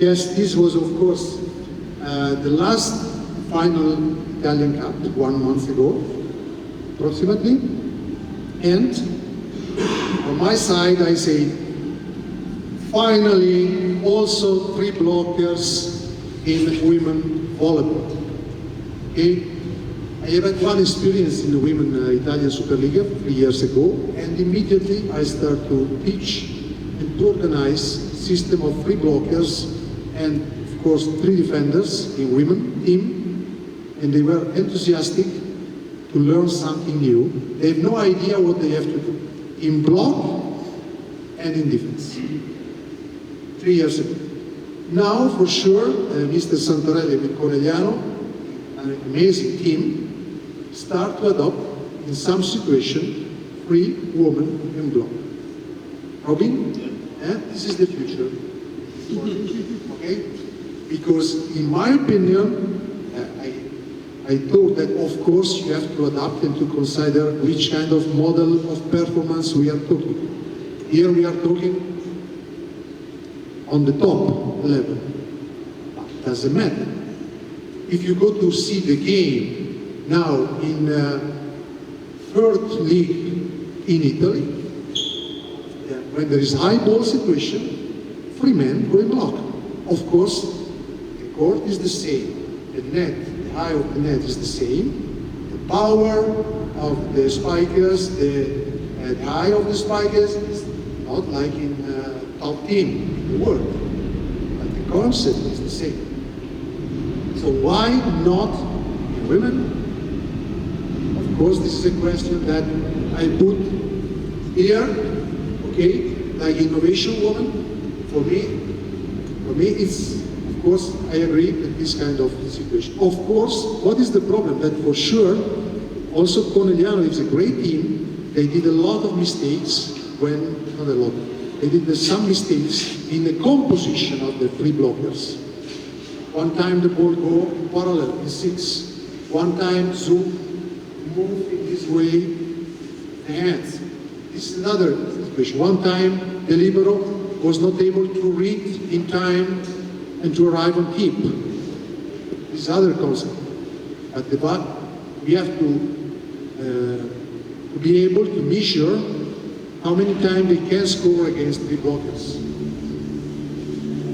Yes, this was of course the last final Italian Cup 1 month ago, approximately. And on my side I say, finally also 3 blockers in women volleyball. Okay? I have had one experience in the women Italian Superliga 3 years ago, and immediately I start to teach and to organize system of 3 blockers and of course 3 defenders in women team, and they were enthusiastic to learn something new. They have no idea what they have to do in block and in defense. 3 years ago. Now for sure, Mr. Santorelli with Conegliano, an amazing team, start to adopt in some situation 3 women in block. Robin, this is the future. Okay? Because in my opinion, I thought that of course you have to adapt and to consider which kind of model of performance we are talking. Here we are talking on the top level. But it doesn't matter. If you go to see the game now in 3rd league in Italy, when there is high ball situation, 3 men go in block. Of course, the court is the same, the net, the height of the net is the same, the power of the spikers, the height of the spikers is not like in top team in the world, but the concept is the same. So why not in women? Of course, this is a question that I put here, okay, like innovation woman. For me it's, of course, I agree with this kind of situation. Of course, what is the problem? That for sure, also Conegliano is a great team. They did a lot of mistakes when, not a lot, they did some mistakes in the composition of the 3 blockers. One time the ball go parallel in 6. One time zoom, move in this way, the hands. This is another situation. One time the libero was not able to read in time and to arrive on tip. This is other concept. At the back, we have to be able to measure how many times they can score against 3 blockers.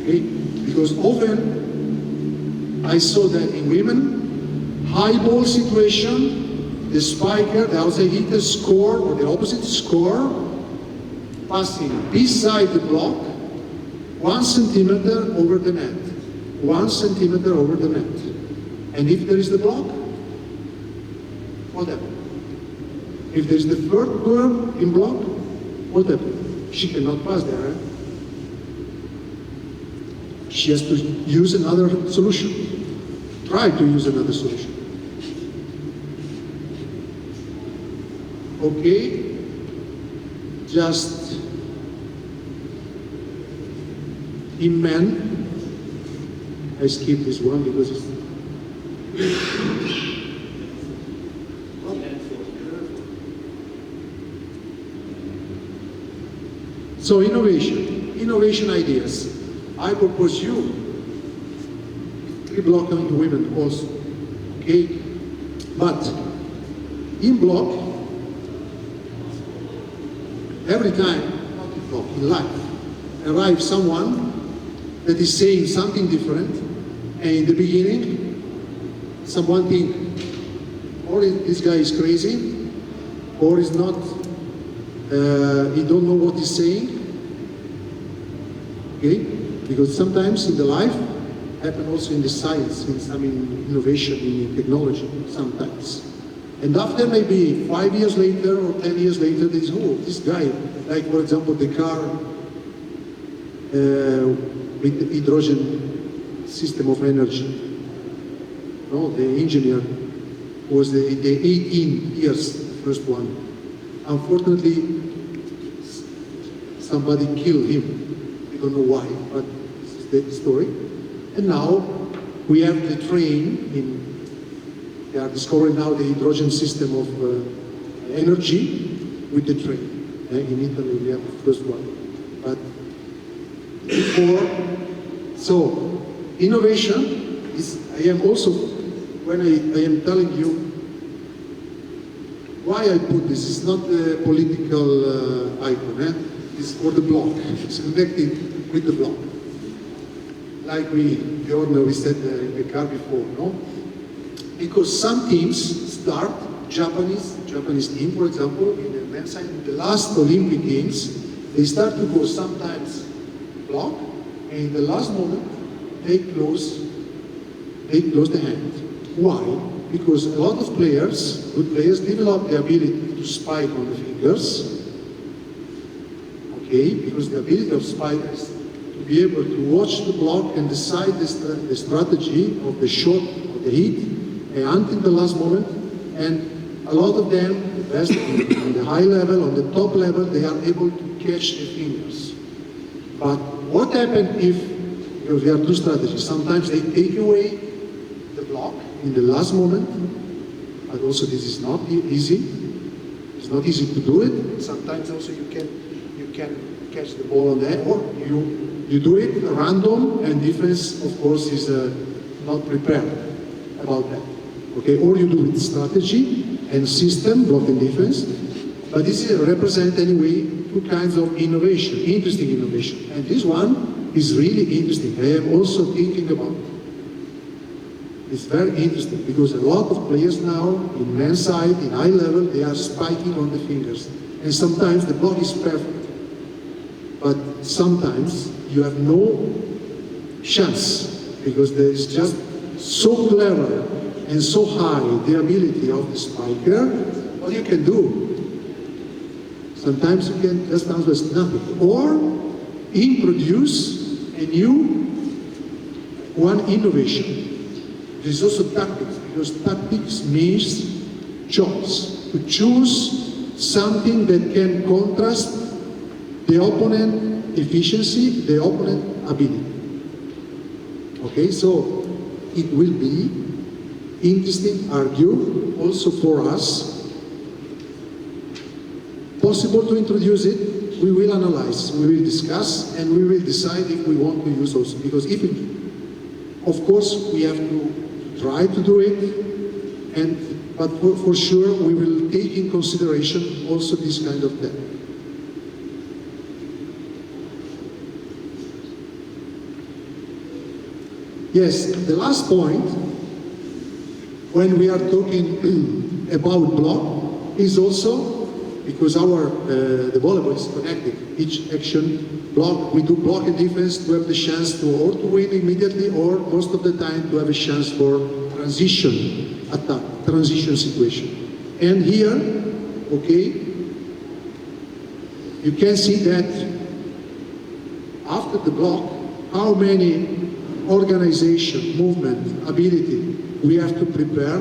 Okay? Because often I saw that in women, high ball situation, the spiker, the outside hitter score, or the opposite score, passing beside the block, 1 centimeter over the net. 1 centimeter over the net. And if there is the block, what happened? If there is the 3rd girl in block, what happened? She cannot pass there. She has to use another solution. try to use another solution. Okay, just in men, I skip this one because it's so innovation ideas. I propose you 3 block in women also, okay? But in block, every time, not in block, in life, arrives someone that is saying something different, and in the beginning, someone think, or this guy is crazy, or is not, he don't know what he's saying, okay? Because sometimes in the life, happen also in the science, in some innovation in technology, sometimes. And after maybe 5 years later or 10 years later, they say, oh, this guy, like for example, the car with the hydrogen system of energy. No, the engineer was the 18 years, the first one. Unfortunately, somebody killed him. We don't know why, but this is the story. And now we have the train. They are discovering now the hydrogen system of energy with the train. In Italy, we have the first one. But before, so innovation is. I am also when I am telling you why I put this. It's not a political icon. It's for the block. It's connected with the block. Like we said in the car before, no? Because some teams start, Japanese team, for example, in the men's side, in the last Olympic Games, they start to go sometimes block, and in the last moment, they close the hand. Why? Because a lot of players, good players, develop the ability to spike on the fingers, okay? Because the ability of spikers to be able to watch the block and decide the strategy of the shot, of the hit, until the last moment, and a lot of them, the best on the high level, on the top level, they are able to catch the fingers. But what happens if, because there are two strategies, sometimes they take away the block in the last moment, but also this is not easy. It's not easy to do it. Sometimes also you can catch the ball on the head, or you do it random, and defense, of course, is not prepared about that. Okay, or you do it strategy and system, block and defense, but this represents anyway two kinds of innovation, interesting innovation. And this one is really interesting. I am also thinking about it. It's very interesting because a lot of players now in men's side, in high level, they are spiking on the fingers. And sometimes the block is perfect. But sometimes you have no chance because there is just so clever and so high the ability of the spiker. What you can do? Sometimes you can just answer nothing. Or introduce a new one innovation. There is also tactics, because tactics means choice. To choose something that can contrast the opponent efficiency, the opponent ability. Okay, so it will be interesting argue also for us. Possible to introduce it, we will analyze, we will discuss, and we will decide if we want to use also. Because if it, of course, we have to try to do it, but for sure we will take in consideration also this kind of thing. Yes, the last point, when we are talking about block, is also because the volleyball is connected. Each action block, we do block and defense to have the chance to or to win immediately, or most of the time to have a chance for transition attack, transition situation. And here, okay, you can see that after the block, how many organization, movement, ability, we have to prepare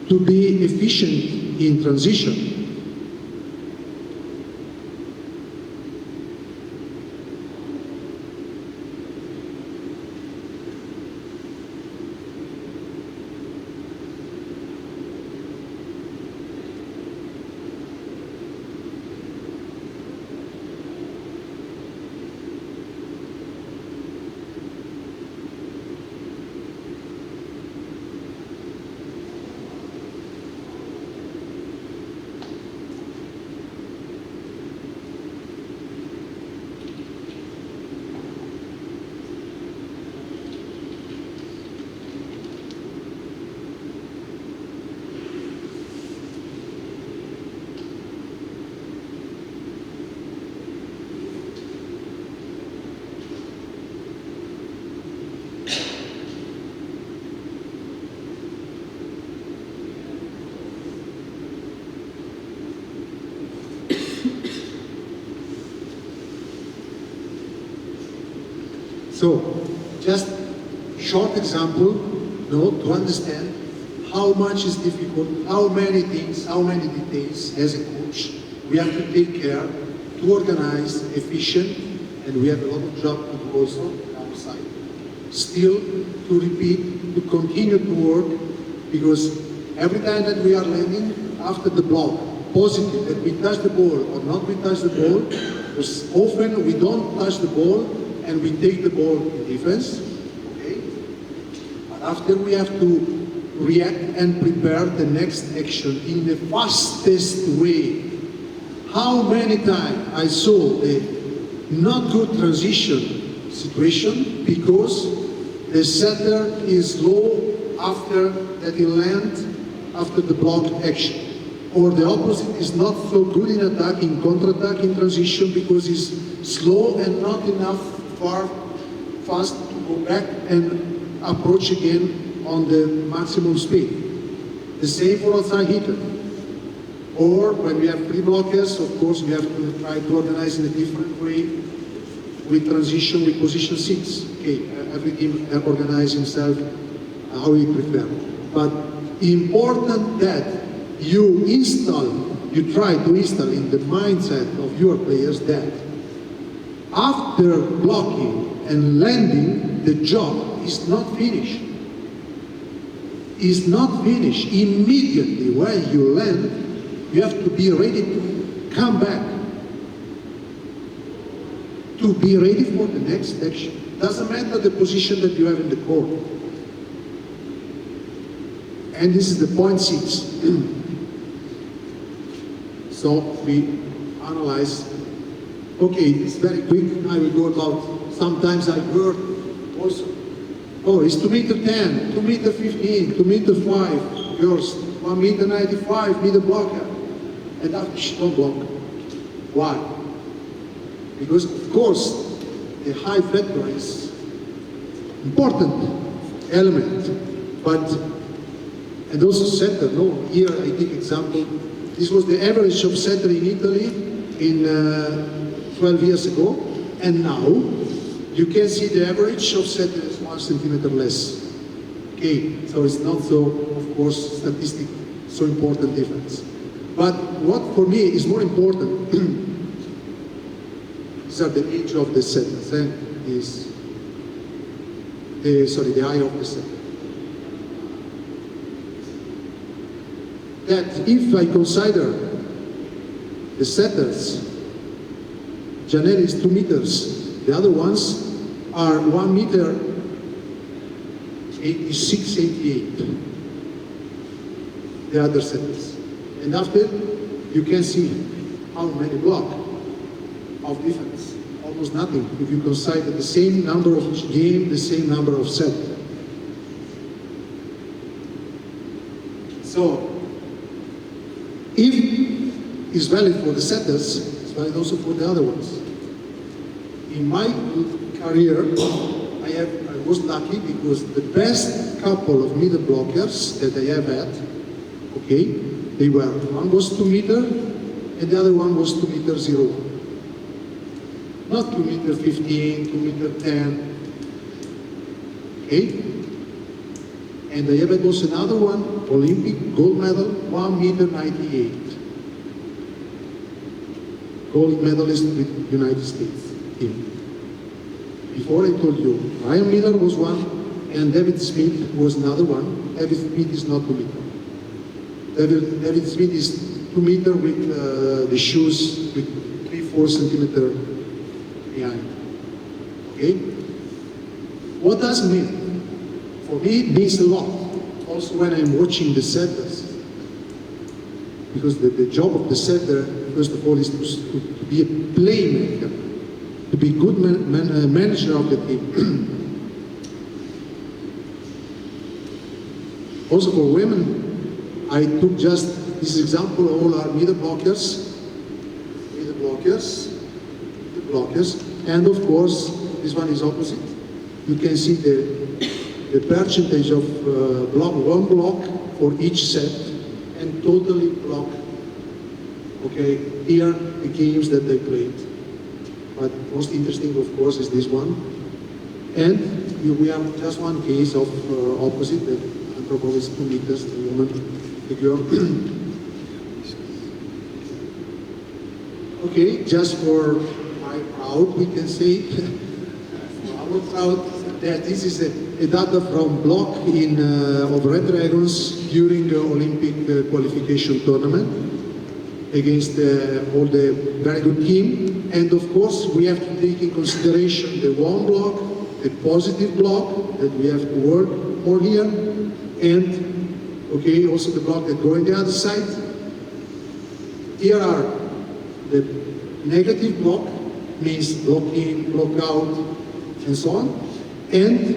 to be efficient in transition. So, just short example, to understand how much is difficult, how many things, how many details as a coach we have to take care to organize efficient, and we have a lot of job to do also on our side. Still, to repeat, to continue to work, because every time that we are landing after the block, positive, that we touch the ball or not we touch the ball, because often we don't touch the ball and we take the ball in defense, okay? But after we have to react and prepare the next action in the fastest way. How many times I saw the not good transition situation because the setter is low after that he lands after the block action. Or the opposite is not so good in attack, in counter-attack, in transition because he's slow and not enough fast to go back and approach again on the maximum speed. The same for outside hitter. Or when we have three blockers, of course we have to try to organize in a different way with transition, with position 6. Okay, every team organize himself how he prefer. But important that you try to install in the mindset of your players that after blocking and landing, the job is not finished. Is not finished. Immediately when you land, you have to be ready to come back. To be ready for the next action. Doesn't matter the position that you have in the court. And this is the point 6. So we analyze. Okay, it's very quick. I will go about, sometimes I heard also, oh, it's 2 meter 10, 2 meter 15, 2 meter 5, yours, 1 meter 95, meter blocker. And after, don't block. Why? Because of course, the high factor is important element, but, and also setter, no, here I take example, this was the average of setter in Italy in 12 years ago, and now you can see the average of setter is 1 centimeter less. Okay, so it's not so, of course, statistic, so important difference. But what for me is more important, these are the age of the setters, is the eye of the setter. That if I consider the setters, Janelli is 2 meters, the other ones are 1 meter 86, 88, the other setters. And after, you can see how many block of difference, almost nothing, if you consider the same number of game, the same number of set. So, if it's valid for the setters, it's valid also for the other ones. In my career, I was lucky because the best couple of middle blockers that I have had, okay, they were, one was 2 meter and the other one was 2 meter 01. Not 2 meter 15, 2 meter 10. Okay? And I have also another one, Olympic gold medal, 1 meter 98. Gold medalist with United States team. Before I told you, Ryan Miller was one, and David Smith was another one. David Smith is not 2 meter. David Smith is 2 meter with the shoes with 3-4 centimeter behind. Okay? What does it mean? For me, it means a lot. Also when I'm watching the setters. Because the job of the setter, first of all, is to be a playmaker, to be a good manager of the team. Also for women, I took just this example, all are middle blockers, and of course, this one is opposite. You can see the percentage of one block for each set, and totally block. Okay, here the games that they played. But most interesting, of course, is this one. And we have just one case of opposite, the Antropov is 2 meters, the woman, the girl. Okay, just for my proud, we can say, for our proud, that this is a data from block of Red Dragons during the Olympic qualification tournament against all the very good team. And of course, we have to take in consideration the one block, the positive block that we have to work more here, and okay, also the block that go on the other side. Here are the negative block, means block in, block out, and so on. And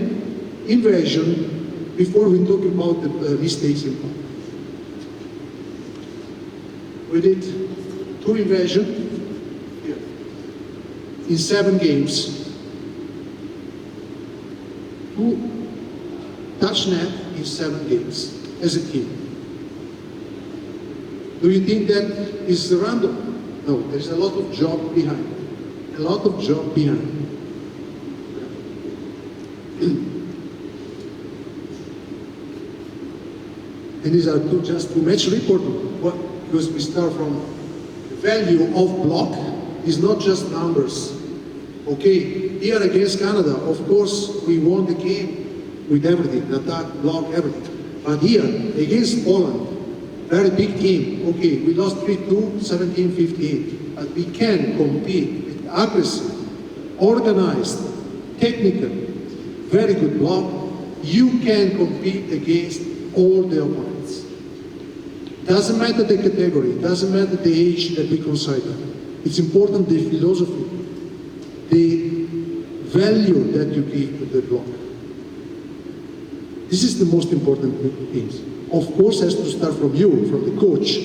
inversion, before we talk about the mistakes in block. We did 2 inversion here in 7 games. 2 touch net in 7 games as a team. Do you think that is random? No, there's a lot of job behind. A lot of job behind. And these are just two match report. Because we start from the value of block is not just numbers. Okay, here against Canada, of course, we won the game with everything, attack, block, everything. But here, against Poland, very big team. Okay, we lost 3-2, 17-58. But we can compete with aggressive, organized, technical, very good block. You can compete against all the opponents. Doesn't matter the category, doesn't matter the age that we consider. It's important the philosophy, the value that you give to the block. This is the most important thing. Of course, it has to start from you, from the coach.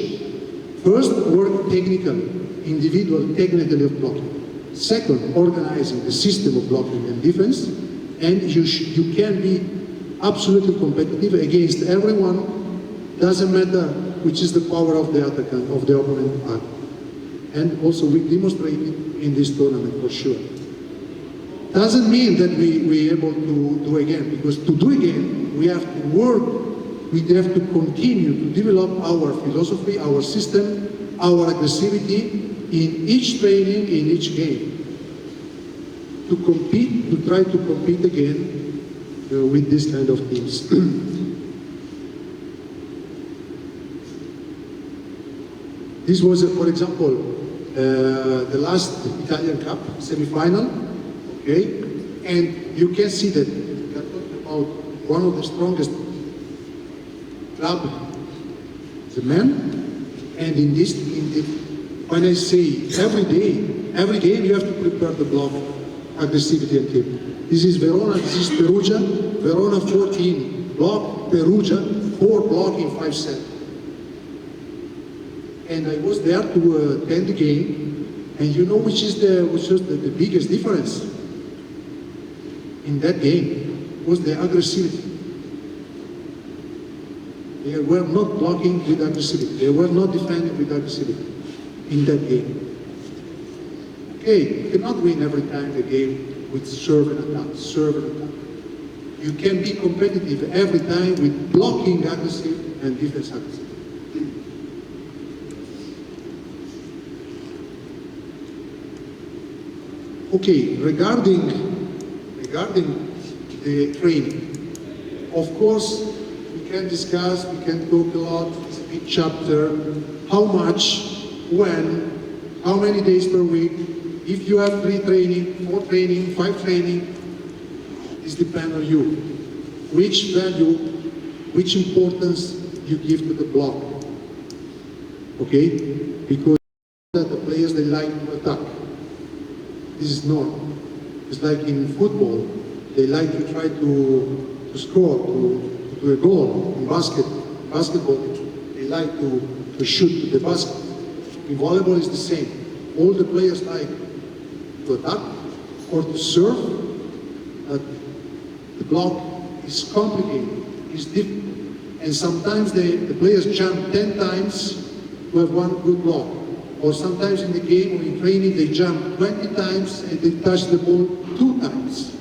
First, work technically, individual technically of blocking. Second, organizing the system of blocking and defense. And you can be absolutely competitive against everyone. Doesn't matter which is the power of the attacker, of the opponent. And also we demonstrated in this tournament for sure. Doesn't mean that we're able to do again, because to do again, we have to work, we have to continue to develop our philosophy, our system, our aggressivity in each training, in each game. To compete, to try to compete again with this kind of teams. This was, for example, the last Italian Cup semi-final, okay? And you can see that we are talking about one of the strongest club, the men, and when I say every game you have to prepare the block, aggressivity and team. This is Verona, this is Perugia, Verona 14 block, Perugia 4 block in 5 sets. And I was there to attend the game, and you know which was the biggest difference in that game was the aggressivity. They were not blocking with aggressivity. They were not defending with aggressivity in that game. Okay, you cannot win every time the game with serve and attack, serve and attack. you can be competitive every time with blocking aggressive and defense aggressive. Okay, regarding the training, of course, we can discuss, we can talk a lot, it's a big chapter, how much, when, how many days per week, if you have 3 training, 4 training, 5 training, this depends on you. Which value, which importance you give to the block, okay? Because the players, they like to attack. This is normal. It's like in football, they like to try to score, to a goal. In basketball, they like to shoot to the basket. In volleyball, it's the same. All the players like to attack or to serve, but the block is complicated, it's difficult. And sometimes the players jump 10 times to have one good block. Or sometimes in the game or in training they jump 20 times and they touch the ball 2 times.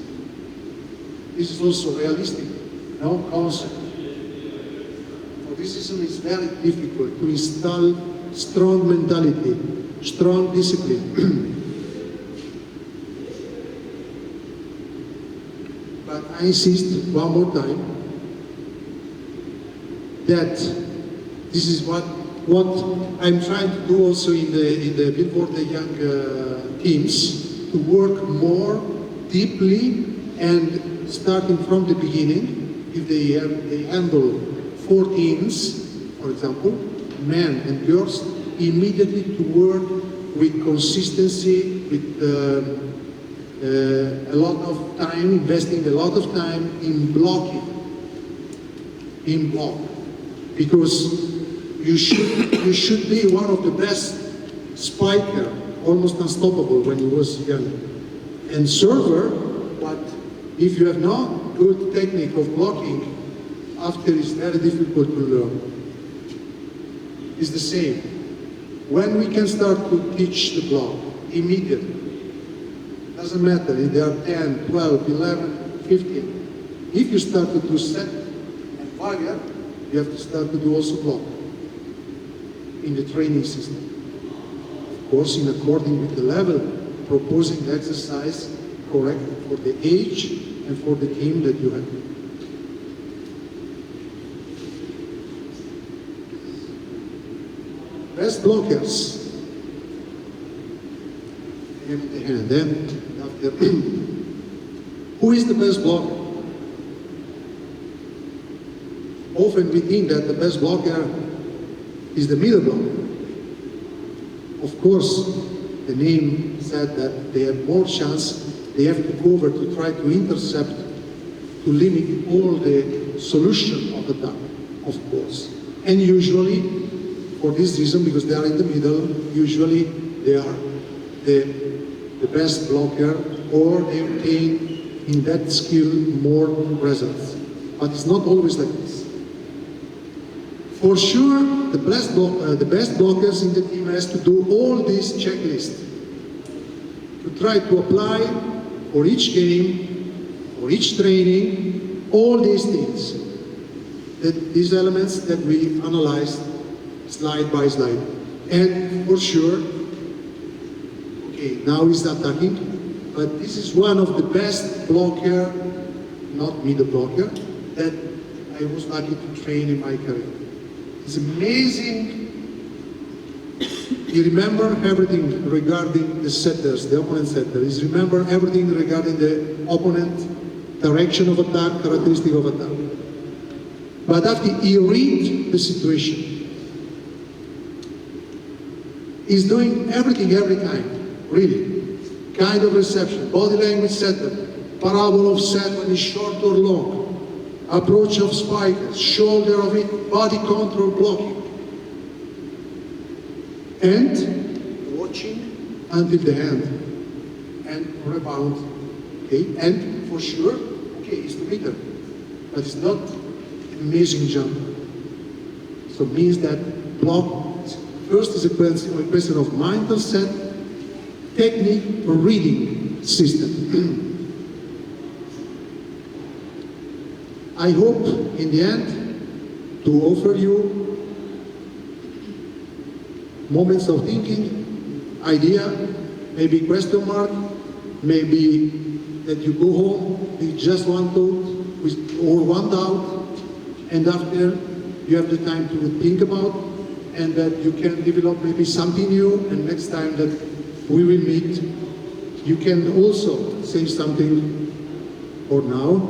This is also realistic, no concept. For this reason it's very difficult to install strong mentality, strong discipline. But I insist one more time that this is what I'm trying to do also in the before the young teams, to work more deeply and starting from the beginning. If they handle 4 teams, for example, men and girls, immediately to work with consistency, with a lot of time, investing a lot of time in blocking, in block, because you should be one of the best spiker, almost unstoppable when you was young, and server. But if you have not good technique of blocking, after it's very difficult to learn. It's the same. When we can start to teach the block immediately, doesn't matter if they are 10, 12, 11, 15. If you start to do set and fire, you have to start to do also block in the training system. Of course, in according with the level, proposing the exercise correct for the age and for the team that you have. Best blockers. Give me the hand. Then after, who is the best blocker? Often we think that the best blocker is the middle blocker. Of course, the name said that they have more chance. They have to cover to try to intercept, to limit all the solution of attack, of course. And usually, for this reason, because they are in the middle, usually they are the best blocker, or they obtain in that skill more results. But it's not always like this. For sure, the best blockers in the team has to do all these checklists, to try to apply for each game, for each training, all these things, these elements that we analyzed slide by slide. And for sure, okay, now he's attacking, but this is one of the best blocker, not middle blocker, that I was lucky to train in my career. It's amazing. He remember everything regarding the setters, the opponent setter. He remember everything regarding the opponent, direction of attack, characteristic of attack. But after he read the situation, he's doing everything every time, really. Kind of reception, body language setter, parabol of set when it's short or long, approach of spikers, shoulder of it, body control blocking. And watching until the end, and rebound, okay? And for sure, okay, it's the meter, but it's not an amazing jump. So it means that block, first is a question of mental set, technique, or reading system. I hope in the end to offer you moments of thinking, idea, maybe question mark, maybe that you go home with just one thought or one doubt, and after you have the time to think about, and that you can develop maybe something new, and next time that we will meet, you can also say something for now,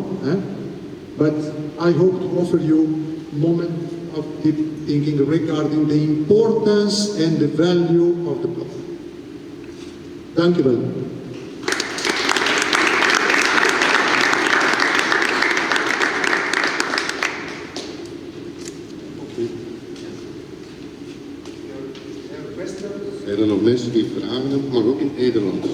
but I hope to offer you moment of deep thinking regarding the importance and the value of the block. Thank you very much. Zijn er nog mensen die vragen hebben, maar ook in het Nederlands?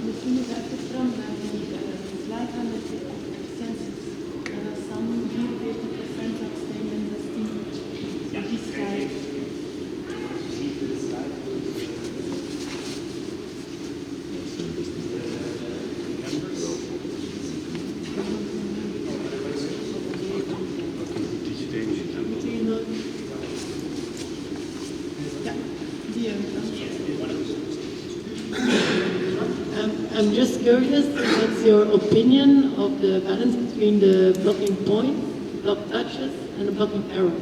Misschien is uit de trant naar die slide aan met de efficiënties. Dat is samen 44% afsteken en 16%. Ja, die slide. I'm just curious, what's your opinion of the balance between the blocking points, block touches, and the blocking arrows?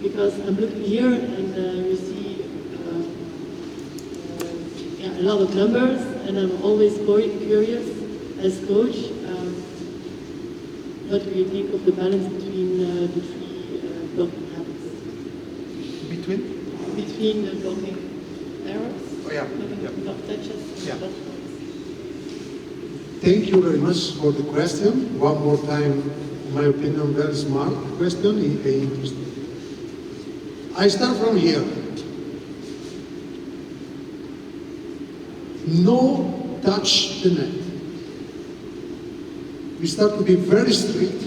Because I'm looking here and you see a lot of numbers, and I'm always curious as coach, what do you think of the balance between the three blocking habits? Between the blocking arrows, block touches, and block points. Thank you very much for the question. One more time, in my opinion, very smart question, interesting. I start from here. No touch the net. We start to be very strict.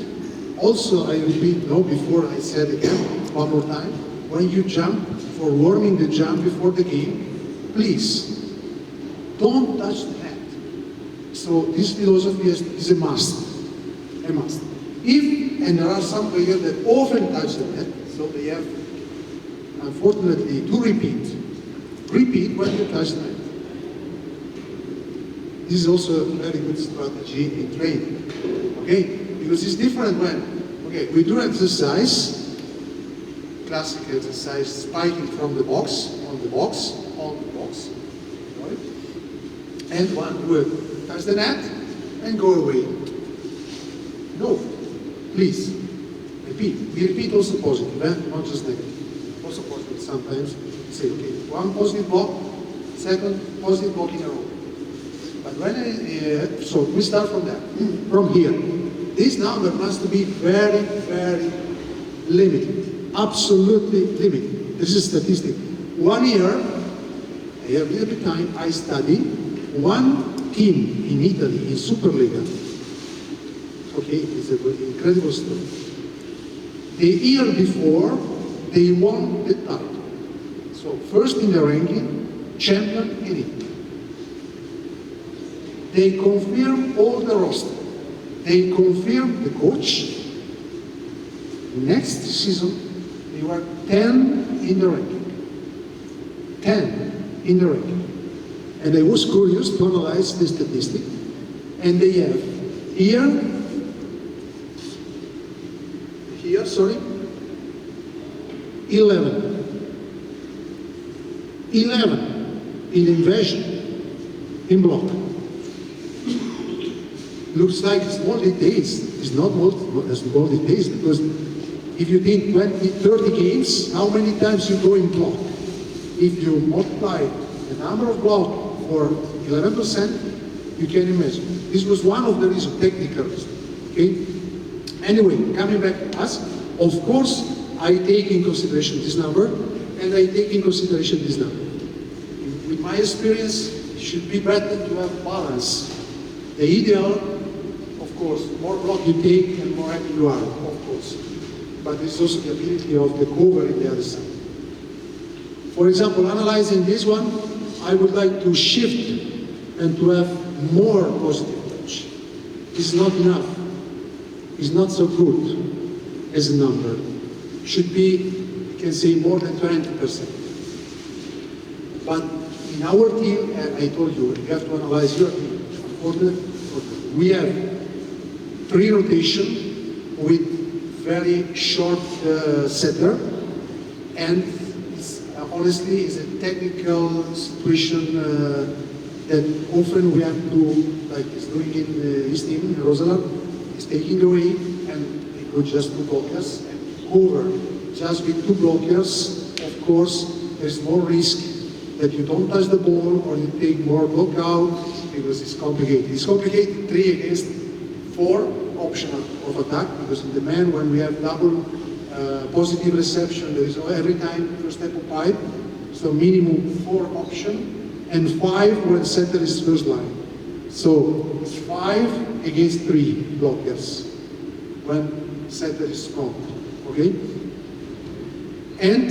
Also, I repeat, no, before I said again, one more time, when you jump, for warming the jump before the game, please, don't touch the net. So this philosophy is a must, a must. And there are some players that often touch the net, so they have, unfortunately, to repeat when you touch the net. This is also a very good strategy in training, okay? Because it's different when, okay, we do exercise, classic exercise, spiking from the box, on the box, right? And one do touch the net and go away. No, please, repeat. We repeat also positive, not just negative. Also positive sometimes. Say, okay, one positive block, second positive block in a row. But when so we start from that, from here. This number must be very, very limited, absolutely limited. This is statistic. 1 year, I have a little bit of time, I study one team in Italy, in Superliga. Okay, it's an incredible story. The year before, they won the title. So first in the ranking, champion in Italy. They confirm all the roster. They confirm the coach. Next season, they were 10 in the ranking. 10 in the ranking. And I was curious to analyze the statistic. And they have here, 11 in invasion, in block. Looks like small details. It's not small details because if you think 20, 30 games, how many times you go in block? If you multiply the number of block for 11%, you can imagine. This was one of the reasons, technical reasons. Okay? Anyway, coming back to us, of course, I take in consideration this number, and I take in consideration this number. With my experience, it should be better to have balance. The ideal, of course, more block you take, and more happy you are, of course. But it's also the ability of the cover in the other side. For example, analyzing this one, I would like to shift and to have more positive touch. It's not enough. It's not so good as a number. Should be, you can say, more than 20%. But in our team, and I told you, you have to analyze your team. We have 3 rotation with very short setter, and it's, honestly, it's a technical situation that often we have to, like he's doing in his team, Rosala, he's taking away, and he could just 2 blockers and cover. Just with 2 blockers, of course, there's more risk that you don't touch the ball or you take more block out because it's complicated. It's complicated 3 against 4 optional of attack, because in the man, when we have double positive reception, there is every time first step of 5, so minimum 4 option, and 5 when center is first line. So it's 5 against 3 blockers when center is strong, okay? And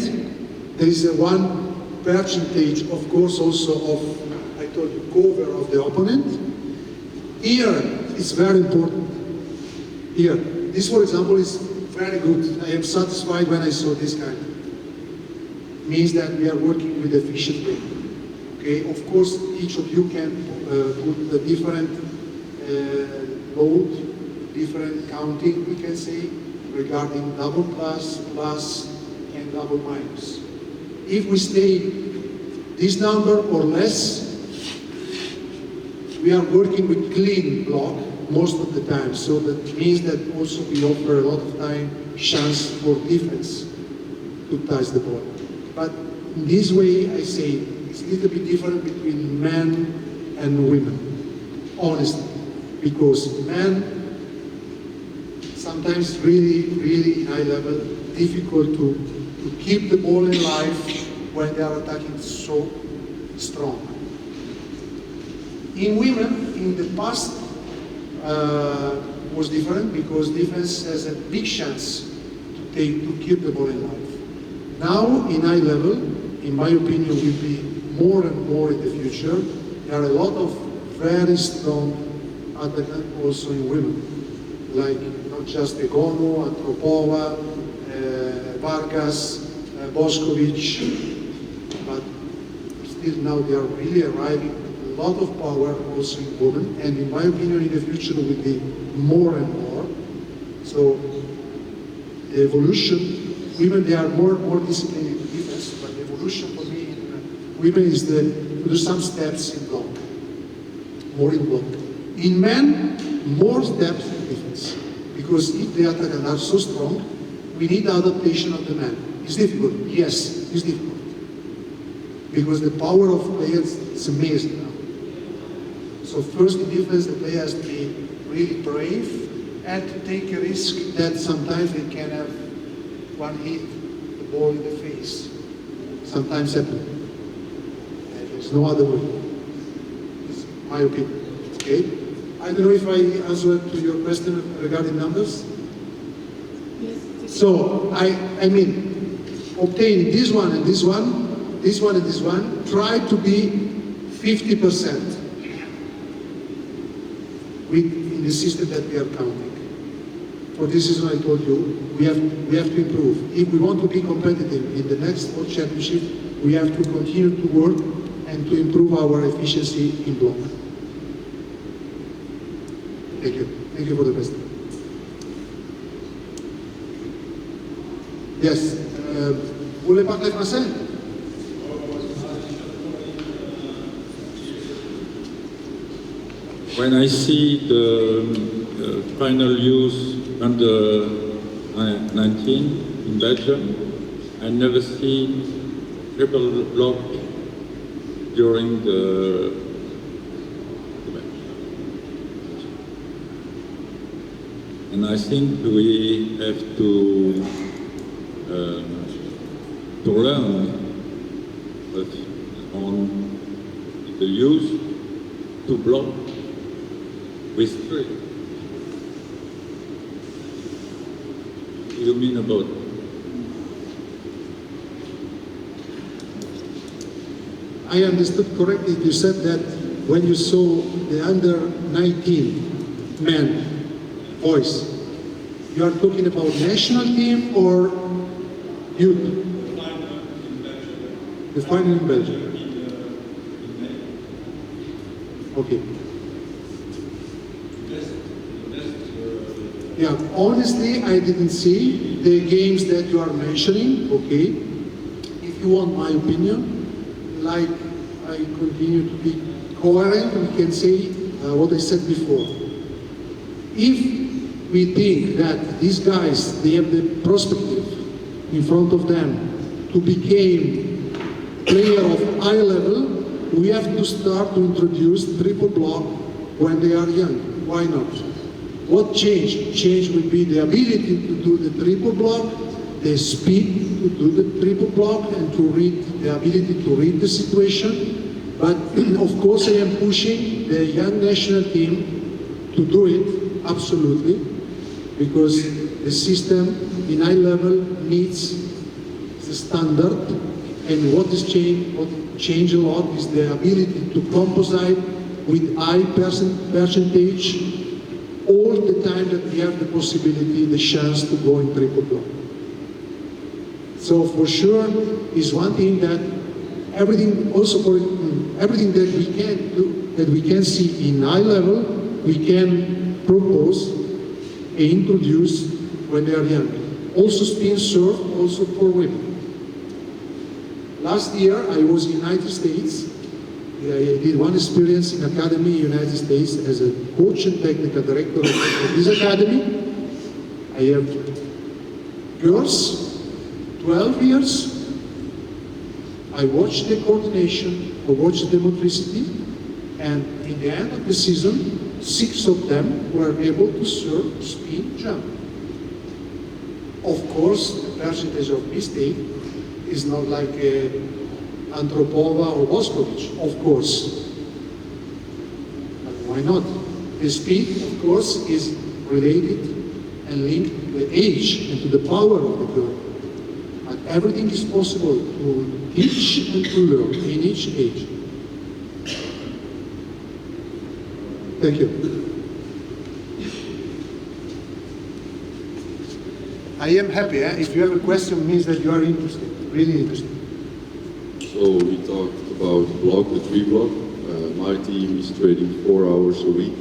there is a 1 percentage, of course, also of, I told you, cover of the opponent. Here, it's very important. Here, this, for example, is very good. I am satisfied when I saw this kind. Means that we are working with efficient way. Okay, of course, each of you can put the different load, different counting, we can say, regarding double plus, plus, and double minus. If we stay this number or less, we are working with clean block most of the time. So that means that also we offer a lot of time chance for defense to touch the ball. But in this way, I say, it's a little bit different between men and women, honestly, because men sometimes really high level, difficult to keep the ball in life when they are attacking so strong. In women, in the past, was different because defense has a big chance to keep the ball in life. Now, in high level, in my opinion, will be more and more in the future. There are a lot of very strong attackers also in women, like not just Egono, Antropova, Vargas, Boskovic, but still now they are really arriving. A lot of power also in women, and in my opinion, in the future will be more and more. So the evolution, women they are more disciplined in defense, but the evolution for me in women is to do some steps in block, more in block. In men, more steps in defense, because if the attackers are so strong, we need adaptation of the man. It's difficult, yes, it's difficult, because the power of players is amazing now. So first in defense, the player has to be really brave and to take a risk that sometimes they can have one hit, the ball in the face. Sometimes happen. And there's no other way. It's my opinion. Okay? I don't know if I answered to your question regarding numbers. Yes. So I mean, obtain this one and this one, this one and this one, try to be 50%. In the system that we are counting. For this reason I told you, we have to improve. If we want to be competitive in the next World Championship, we have to continue to work and to improve our efficiency in block. Thank you. Thank you for the question. Yes. Vous voulez parler français? When I see the final use under 19 in Belgium, I never see triple block during the match. And I think we have to learn on the use to block with 3. What do you mean about? I understood correctly, you said that when you saw the under 19 men, boys, you are talking about national team or youth? The final in Belgium. Okay. Yeah, honestly, I didn't see the games that you are mentioning, okay. If you want my opinion, like I continue to be coherent, we can say what I said before. If we think that these guys, they have the perspective in front of them to become player of high level, we have to start to introduce triple block when they are young. Why not? What change? Change would be the ability to do the triple block, the speed to do the triple block, and to read the ability to read the situation. But of course, I am pushing the young national team to do it, absolutely, because the system in high level needs the standard, and what changed a lot is the ability to composite with high percentage all the time that we have the possibility, the chance to go in triple block. So for sure is one thing that everything also for everything that we can do, that we can see in high level, we can propose and introduce when they are young. Also spin serve, also for women. Last year I was in the United States. I did one experience in academy in the United States as a coach and technical director of this academy. I have girls, 12 years. I watched the coordination, I watched the motricity, and in the end of the season, 6 of them were able to serve, spin, jump. Of course, the percentage of mistake is not like Antropova or Boskovic, of course. But why not? The speed, of course, is related and linked to the age and to the power of the girl. But everything is possible to teach and to learn in each age. Thank you. I am happy. If you have a question, it means that you are interested, really interested. So we talked about block, the 3 block. My team is training 4 hours a week,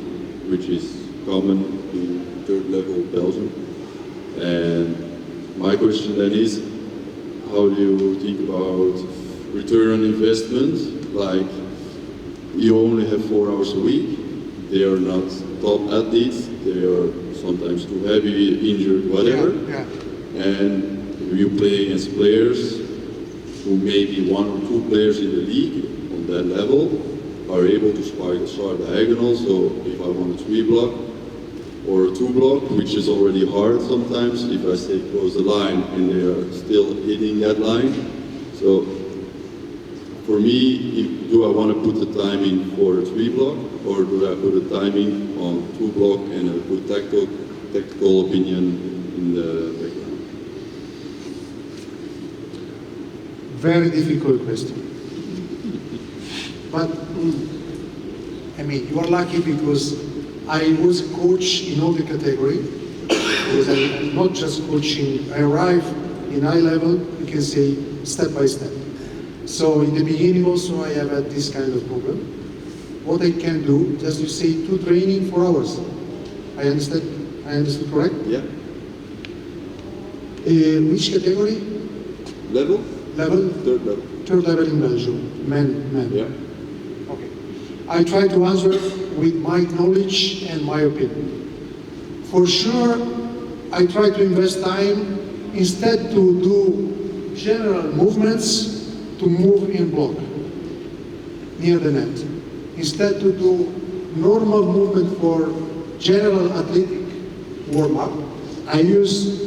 which is common in third level Belgium. And my question then is, how do you think about return on investment? Like, you only have 4 hours a week. They are not top athletes. They are sometimes too heavy, injured, whatever. Yeah. And you play against players who maybe 1 or 2 players in the league on that level are able to start diagonal. So if I want a 3 block or a 2 block, which is already hard sometimes, if I stay close the line and they are still hitting that line. So for me, do I want to put the timing for a 3 block, or do I put a timing on 2 block and a good tactical opinion in the background? Very difficult question. But, I mean, you are lucky because I was a coach in all the category. Because I'm not just coaching, I arrive in high level, you can say, step by step. So in the beginning also I have had this kind of problem. What I can do, just you say 2 training 4 hours. I understood correct? Yeah. Which category? Level? Level? Third level. Third level in Belgium, men. Yeah. Okay. I try to answer with my knowledge and my opinion. For sure, I try to invest time instead to do general movements to move in block near the net. Instead to do normal movement for general athletic warm-up, I use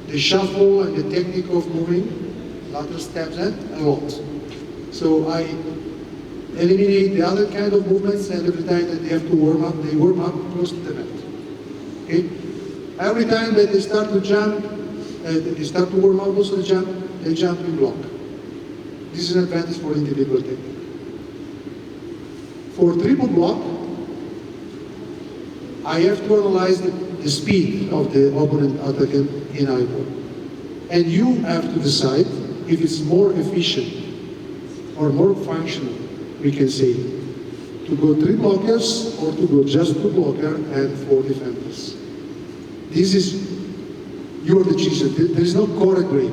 the shuffle and the technique of moving, lateral steps and a lot. So I eliminate the other kind of movements, and every time that they have to warm up, they warm up close to the net. Okay? Every time that they start to jump, they start to warm up also the jump, they jump in block. This is an advantage for individual technique. For triple block, I have to analyze the speed of the opponent attacker in high ball. And you have to decide if it's more efficient or more functional, we can say, to go 3 blockers or to go just 2 blocker and 4 defenders. This is your decision. There is no correct way.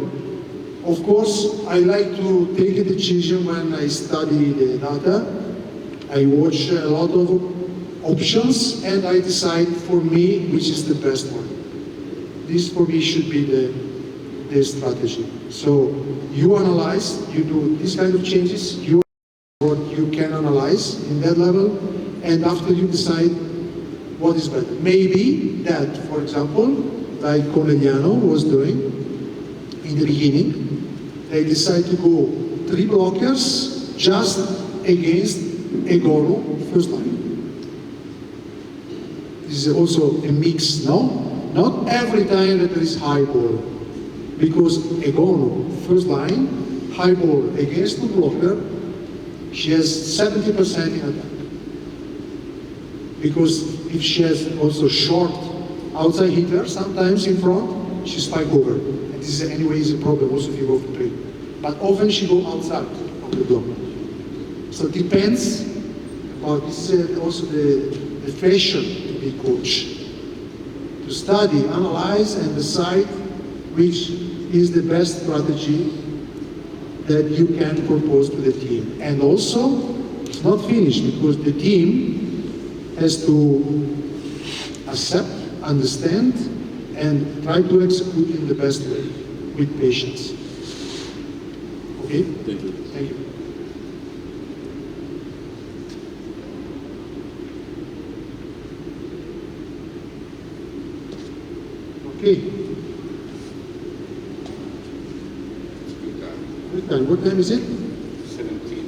Of course, I like to take a decision when I study the data. I watch a lot of options and I decide for me which is the best one. This for me should be the strategy. So you analyze, you do this kind of changes, what you can analyze in that level, and after you decide what is better. Maybe that, for example, like Conegliano was doing in the beginning, they decide to go 3 blockers just against Egoro first line. This is also a mix, no? Not every time that there is high ball, because Egoro first line, high ball against the blocker, she has 70% in attack. Because if she has also short outside hitter, sometimes in front, she spike over. And this is anyway is a problem also if you go for 3. But often she go outside of the block. So it depends, but this is also the fashion to be coach. To study, analyze, and decide which is the best strategy that you can propose to the team. And also, it's not finished because the team has to accept, understand, and try to execute in the best way with patience. Okay? Thank you. Thank you. Okay. Good time. What time is it? 17:18.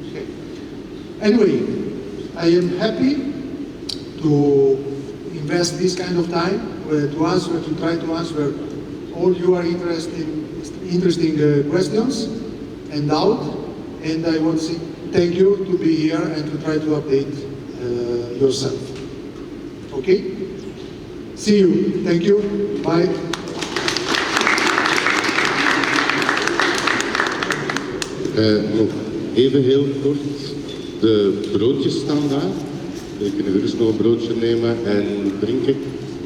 Okay. Anyway, I am happy to invest this kind of time to answer, to try to answer all your interesting questions and doubt. And I want to say thank you to be here and to try to update yourself. Okay? See you. Thank you. Bye. Nog even heel kort, de broodjes staan daar. Je kunt gerust nog een broodje nemen en drinken.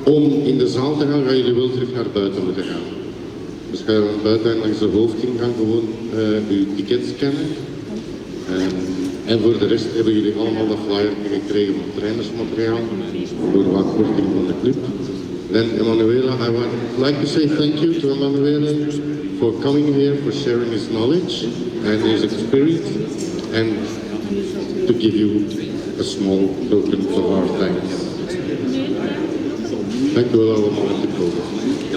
Om in de zaal te gaan, gaan jullie wel terug naar buiten moeten gaan. Dus ga je naar buiten en langs de hoofdingang gewoon je ticket scannen. En voor de rest hebben jullie allemaal dat flyer gekregen van trainersmateriaal voor wat korting van de club. Then Emanuele, I would like to say thank you to Emanuele for coming here, for sharing his knowledge and his experience, and to give you a small token of our thanks. Dank u wel allemaal om te komen. Ik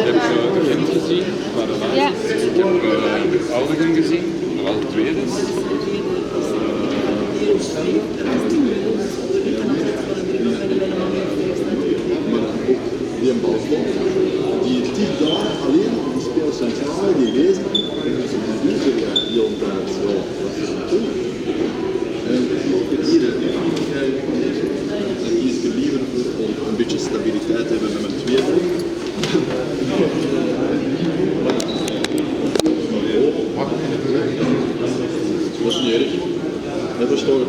heb de Gent gezien, maar de laatste. Ik heb Ouderen gezien, wel de tweede. Die een balstok, die typt daar alleen, die speelt centraal, die leest, en dat is een user die ontdekt. Ja, dat is natuurlijk. En hier heb dan kies ik liever voor om een beetje stabiliteit te hebben met mijn tweede. Dat is niet erg. Dat is toch